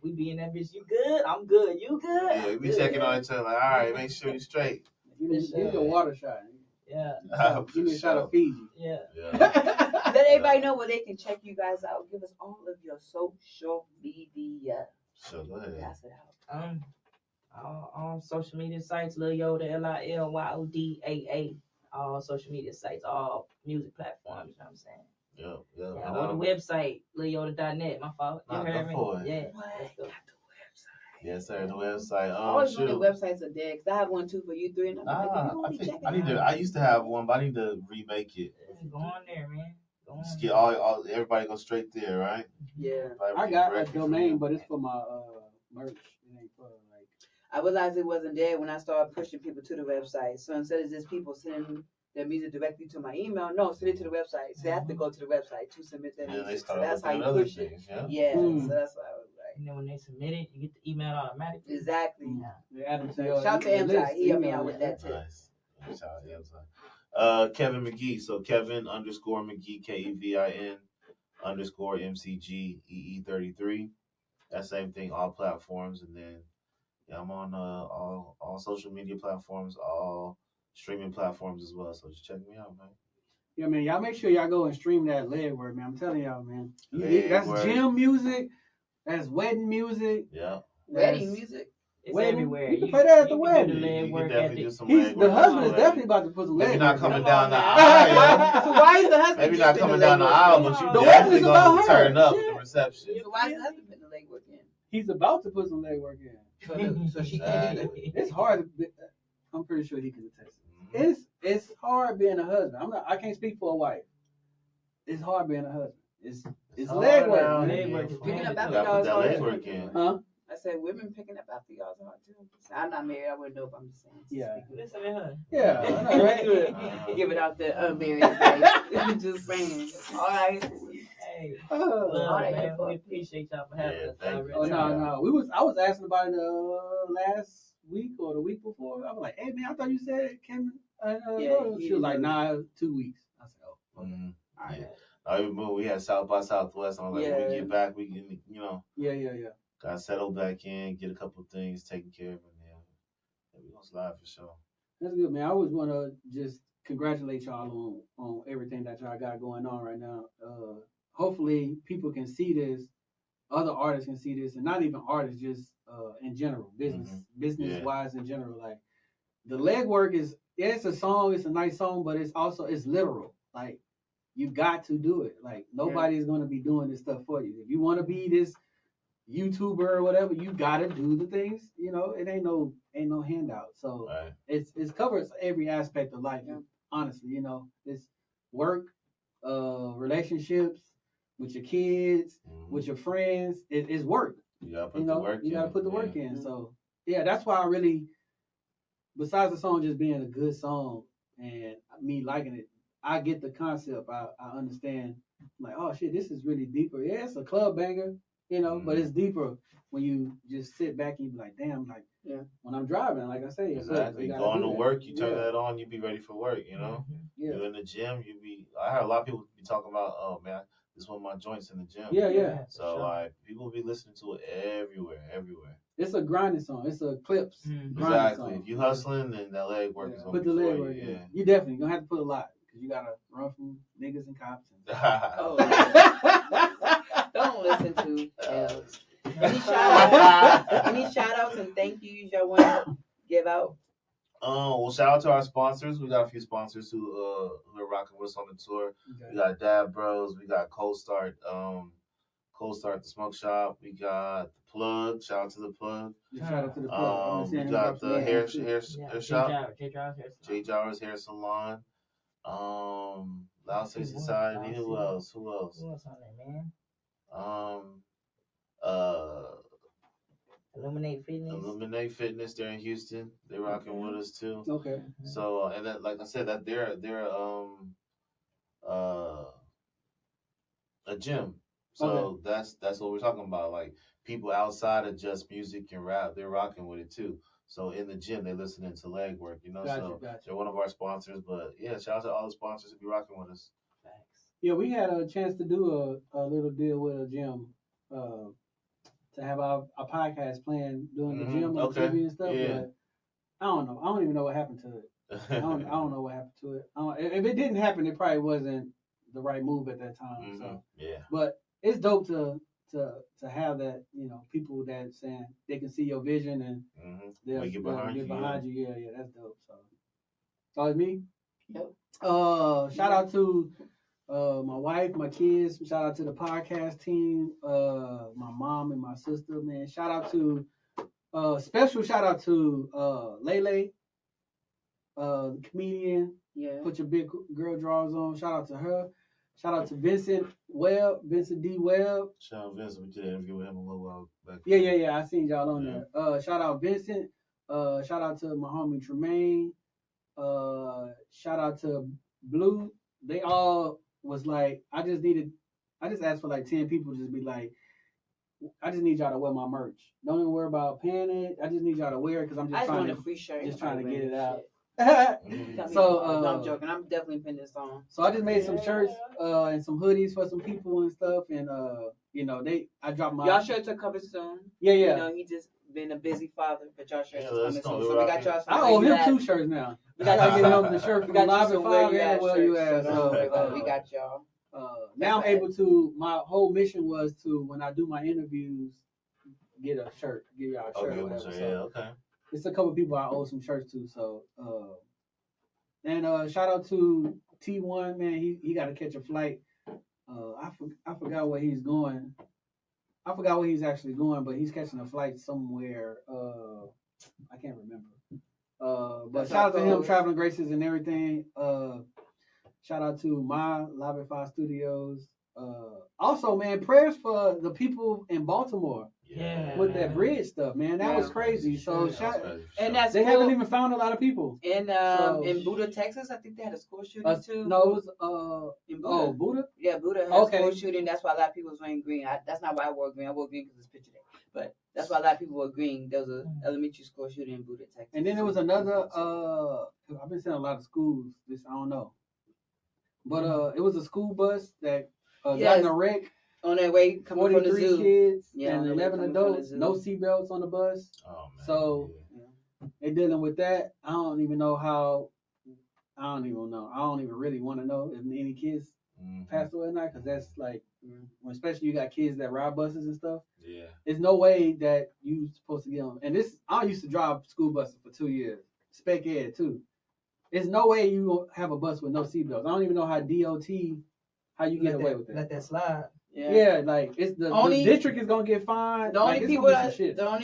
We be in that bitch. You good? I'm good. You good? Yeah, we be checking on each other. Like, all right, make sure you straight. Give me a water shot. Yeah. Give me a shot of Fiji. Yeah. Let everybody know where they can check you guys out. Give us all of your social media. So go ahead. Pass it out. All social media sites, Lil Yoda, LILYODAA. All social media sites, all music platforms, you know what I'm saying? Yeah. On the website, LilYoda.net, my fault. You heard me? Yeah. Let's go. Yes, sir. The website. I always know the websites are dead because I have one too for you three. And I used to have one, but I need to remake it. Go on there, man. Just get all everybody go straight there, right? Yeah. I got a domain, but it's for my merch. It ain't for like. I realized it wasn't dead when I started pushing people to the website. So instead of just people sending their music directly to my email, no, send it to the website. So they have to go to the website to submit their music. So that's how you push it. Yeah. So that's why I was like. And then when they submit it, you get the email automatically. Exactly. Yeah. Shout out to MJ. He helped me out with that too. Nice. Shout out to MJ. Kevin McGee. So Kevin _McGee KEVIN_MCGEE33. That same thing, all platforms, and then I'm on all social media platforms, all streaming platforms as well. So just check me out, man. Yeah, man. Y'all make sure y'all go and stream that leg work, man. I'm telling y'all, man. That's gym music. That's wedding music. Yeah. Wedding music. It's everywhere. You can play that at the wedding. The husband is definitely about to put some leg Maybe not work coming in. down the aisle. So why is the husband? Maybe not coming down the aisle, but you The definitely wedding is about gonna her. turn up Yeah. the reception. So why is the husband putting the leg work in? He's about to put some leg work in. So she can't do it. It's hard. I'm pretty sure he can attest it. It's hard being a husband. I can't speak for a wife. It's hard being a husband. It's leg work. Leg work. Picking up after Gotta put y'all's that hard leg too. work in. Huh? I said women picking up after y'all's hard too. I'm not married. I wouldn't know if I'm just saying. Yeah. Listen to her. Yeah. I know, right? Give it out the unmarried place. Just saying. All right. Hey. All right. Man, we appreciate y'all for having us. thank you. Oh no. I was asking about it last week or the week before. I was like, hey man, I thought you said it came. She was like, nah, 2 weeks. I said, oh. Okay. All right. We had South by Southwest. I'm like, when we get back, we can, Yeah. gotta settle back in, get a couple of things taken care of, and we're gonna slide for sure. That's good, man. I always want to just congratulate y'all on everything that y'all got going on right now. Hopefully, people can see this. Other artists can see this, and not even artists, just in general, business wise in general. Like the legwork is, it's a song, it's a nice song, but it's literal. Like you got to do it. Like nobody's gonna be doing this stuff for you. If you want to be this YouTuber or whatever, you gotta do the things. It ain't no handout. So it covers every aspect of life. Honestly, it's work, relationships with your kids, with your friends. It's work. You gotta put the work in. You gotta put the work in. So that's why I really, besides the song just being a good song and me liking it, I get the concept. I understand. Like, oh shit, this is really deeper. Yeah, it's a club banger. But it's deeper when you just sit back and you be like, damn, like when I'm driving, like I say, exactly. Going to work, you turn that on, you be ready for work. You're in the gym, I had a lot of people be talking about, oh man, this is one of my joints in the gym. Yeah. So like people be listening to it everywhere. It's a grinding song. It's a clips. Exactly. Song. If you hustling, then that leg work is gonna put be the leg for work you. in. You definitely gonna have to put a lot because you gotta run from niggas and cops. Don't listen to L's. Any shout outs and thank yous y'all want to give out? Well, shout out to our sponsors. We got a few sponsors who are rocking with us on the tour. Okay. We got Dab Bros. We got Cold Start Cold Start at the Smoke Shop. We got the Plug. Shout out to the Plug. Shout out to the Plug. We got the hair shop. J Jarvis Hair Salon. Loud City Society. Who else? Who else on there, man? Illuminate Fitness. They're in Houston. They're rocking with us too. Okay. So and then, like I said, that they're a gym. So that's what we're talking about. Like people outside of just music and rap, they're rocking with it too. So in the gym, they're listening to leg work, Gotcha. They're one of our sponsors. But yeah, shout out to all the sponsors who be rocking with us. Thanks. Yeah, we had a chance to do a little deal with a gym, to have our podcast playing during the gym on TV and stuff. Yeah. But I don't know. I don't even know what happened to it. I don't know what happened to it. If it didn't happen, it probably wasn't the right move at that time. So yeah. But it's dope to have that, people that saying they can see your vision and they'll get behind you. Yeah, that's dope. So it's me. Yep. Shout out to my wife, my kids. Shout out to the podcast team. My mom and my sister. Man, shout out to special shout out to Lele, the comedian. Yeah. Put your big girl drawers on. Shout out to her. Shout out to Vincent D. Webb. Shout out Vincent. We did an interview with him a little while back. Yeah. I seen y'all on there. Shout out Vincent. Shout out to my homie Tremaine. Shout out to Blue. They all was like, I just asked for like 10 people to just be like, I just need y'all to wear my merch. Don't even worry about paying it. I just need y'all to wear it because I'm just trying to get it out. So I'm joking. I'm definitely pinning this on. So I just made some shirts and some hoodies for some people and stuff, and I dropped my y'all shirts are coming soon. Yeah. He just been a busy father, but y'all shirts are coming soon. So we got y'all. I owe him 2 shirts now. We got to get him the shirt from Live at 5 and Well You Ask. We got y'all. Now I'm able to. My whole mission was to, when I do my interviews, get a shirt, give y'all a shirt. Okay. It's a couple people I owe some shirts to. So, and shout out to T1, man. He got to catch a flight. I forgot where he's going. I forgot where he's actually going, but he's catching a flight somewhere. I can't remember. But shout out to him, traveling graces and everything. Shout out to my Live at 5 Studios. Also, man, prayers for the people in Baltimore. Yeah. With that bridge stuff, man, that was crazy. So they haven't even found a lot of people. In Buda, Texas, I think they had a school shooting too. No, it was in Buda. Buda. Yeah, Buda had a school shooting. That's why a lot of people was wearing green. That's not why I wore green. I wore green because it's picture day. But that's why a lot of people wore green. There was an elementary school shooting in Buda, Texas. And then there was another. I've been seeing a lot of schools. I don't know, but it was a school bus that got in a wreck. On their way coming from the zoo. 43 kids and 11 adults, no seatbelts on the bus. Oh, man. So they're dealing with that. I don't even know. I don't even really want to know if any kids passed away or not, because that's like, especially you got kids that ride buses and stuff. Yeah. There's no way that you supposed to get on. And I used to drive school buses for 2 years, spec ed too. There's no way you have a bus with no seatbelts. I don't even know how you get away with that. Let that slide. Yeah, like it's the district is gonna get fined. The only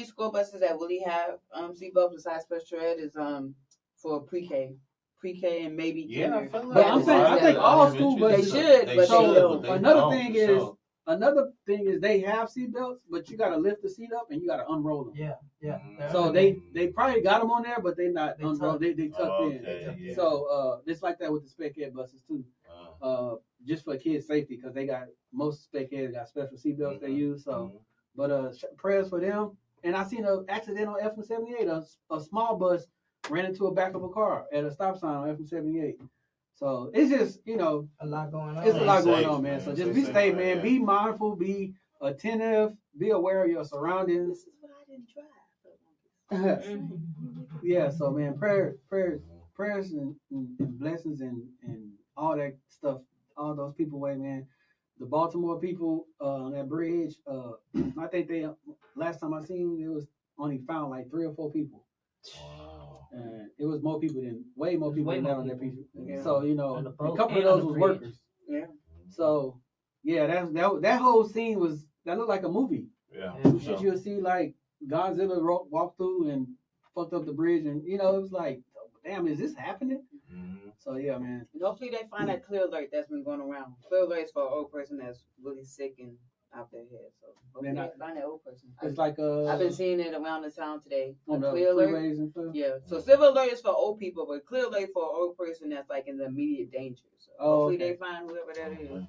school buses that really have seatbelts besides special ed is for pre-K and maybe kinder. But I'm saying I think all school buses should. Another thing is they have seatbelts, but you gotta lift the seat up and you gotta unroll them. Yeah. So they probably got them on there, but they not unrolled. They tucked in. Yeah. So it's like that with the spec ed buses too. Just for kids' safety, because most spec ed got special seatbelts they use. So, but prayers for them. And I seen an accident on FM78. A small bus ran into a back of a car at a stop sign on FM78. So it's just a lot going on. It's a lot going on, man. So just be safe, man. Be mindful. Be attentive. Be aware of your surroundings. This is what I didn't drive. Yeah. So man, prayers and blessings and all that stuff. All those people away, man. The Baltimore people on that bridge, I think last time I seen, it was only found like 3 or 4 people. Wow. And it was way more people than that on that people. Yeah. So, a couple of those was workers. Yeah. So, yeah, that whole scene was that look like a movie. Yeah. Some shit you'll see like Godzilla walk through and fucked up the bridge, and it was like, damn, is this happening? Mm-hmm. So yeah, man. Hopefully they find that clear alert that's been going around. Clear alert is for an old person that's really sick and out their head. So hopefully they find that old person. It's like I've been seeing it around the town today. On the clear alert. And stuff. Yeah. So silver alert is for old people, but clear alert for an old person that's like in the immediate danger. So hopefully they find whoever that is.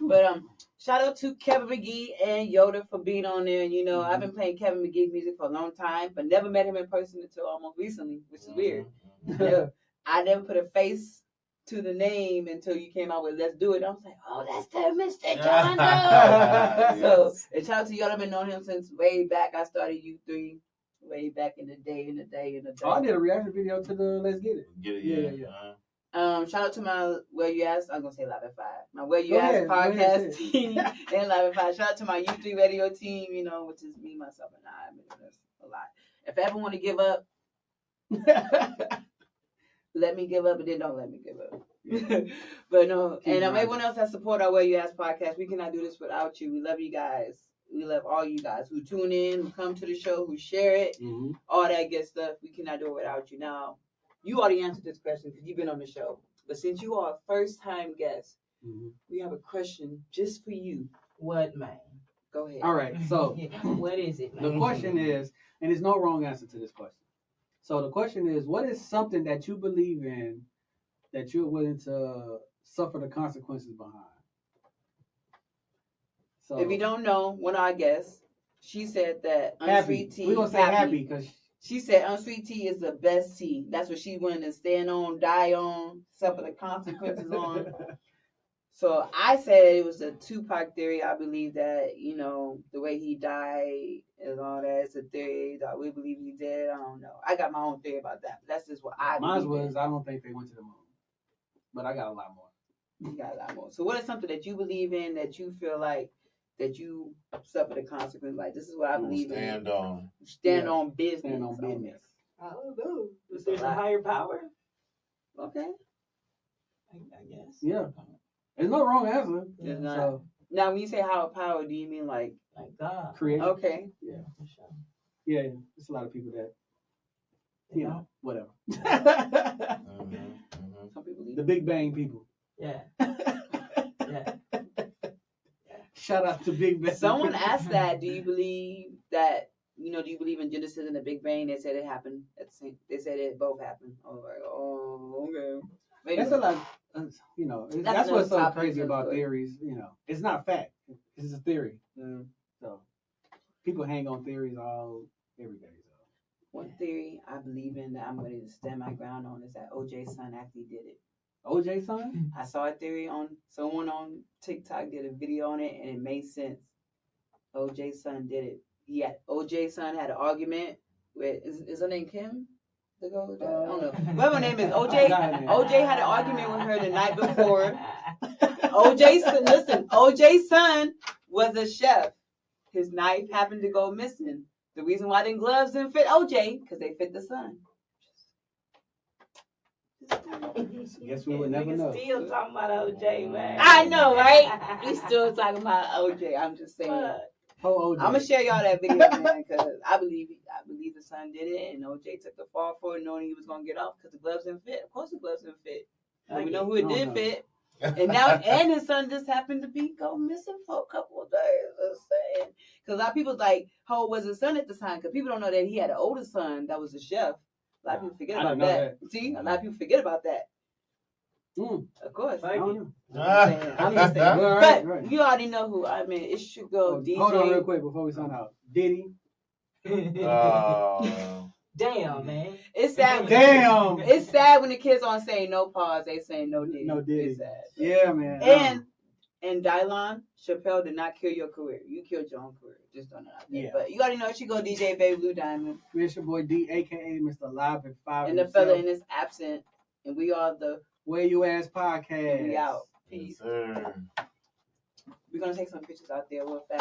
But shout out to Kevin McGee and Yoda for being on there. I've been playing Kevin McGee's music for a long time, but never met him in person until almost recently, which is weird. Yeah. I never put a face to the name until you came out with "Let's Do It." I was like, "Oh, that's the Mr. John Doe." So, and shout out to y'all. I've been knowing him since way back. I started U3 way back in the day. Oh, I did a reaction video to the "Let's Get It." Yeah. Shout out to my Where You Ask. I'm gonna say Live at 5. My Where You Ask podcast team and Live at 5. Shout out to my U3 radio team. Which is me, myself, and I. I mean, that's a lot. If I ever want to give up. Let me give up, and then don't let me give up. But no, and everyone else that support our Where You Ask podcast, we cannot do this without you. We love you guys. We love all you guys who tune in, who come to the show, who share it, all that good stuff. We cannot do it without you. Now, you already answered this question because you've been on the show. But since you are a first-time guest, we have a question just for you. What, man? Go ahead. All right, so what is it, man? The question is, and there's no wrong answer to this question. So the question is, what is something that you believe in that you're willing to suffer the consequences behind? So if you don't know, one of our guests, she said that unsweet tea. We're gonna say happy because she said unsweet tea is the best tea. That's what she's willing to stand on, die on, suffer the consequences on. So I said it was a Tupac theory. I believe that, the way he died and all that, it's a theory that we believe he did. I don't know. I got my own theory about that. But that's just what I believe. Mine was, I don't think they went to the moon. But I got a lot more. You got a lot more. So what is something that you believe in that you feel like that you suffer the consequence? Like, this is what I believe in. Stand on business. Stand on business. I don't know. Is there a higher power? Okay. I guess. Yeah. There's no wrong answer. There's not. So, now, when you say higher power, do you mean like God? Creation. Okay. Yeah. For sure. Yeah. There's a lot of people that, whatever. Some people the Big Bang people. Yeah. Shout out to Big Bang. Someone asked that, do you believe that, do you believe in Genesis and the Big Bang? They said it happened at the same, they said it both happened. I was like, oh, okay. Maybe. That's a lot, that's what's so crazy about theories, It's not fact. It's a theory. So people hang on theories every day. So one theory I believe in that I'm ready to stand my ground on is that OJ's son actually did it. OJ's son? I saw a theory on someone on TikTok did a video on it and it made sense. OJ's son did it. OJ's son had an argument with is her name Kim? I don't know. Whatever her name is, OJ had an argument with her the night before. OJ's son was a chef. His knife happened to go missing. The reason why the gloves didn't fit OJ, because they fit the son. Guess we would never know. Still talking about OJ, man. I know, right? We still talking about OJ. I'm just saying. I'm gonna share y'all that video, man, because I believe the son did it, and OJ took the fall for it, knowing he was gonna get off because the gloves didn't fit. Of course, the gloves didn't fit. But we know who it did fit, and now his son just happened to go missing for a couple of days. I'm saying, because a lot of people like, how old was his son at the time? Because people don't know that he had an older son that was a chef. A lot of people forget about that. See, a lot of people forget about that. Of course. I don't know. I'm just saying. But you already know who. I mean, it should go DJ. Hold on real quick before we sign out. Diddy. Damn, man. It's sad. Damn. It's sad when the kids aren't saying no pause. They saying no Diddy. No Diddy. It's sad. Yeah, man. And Dylon, Chappelle did not kill your career. You killed your own career. Just don't know out there. Yeah. But you already know she go DJ Baby Blue Diamond. It's your boy D, a.k.a. Mr. Live at 5. And the fella in his absent. And we are the Where You Ask podcast. We out. Peace. Yes, we're going to take some pictures out there real fast.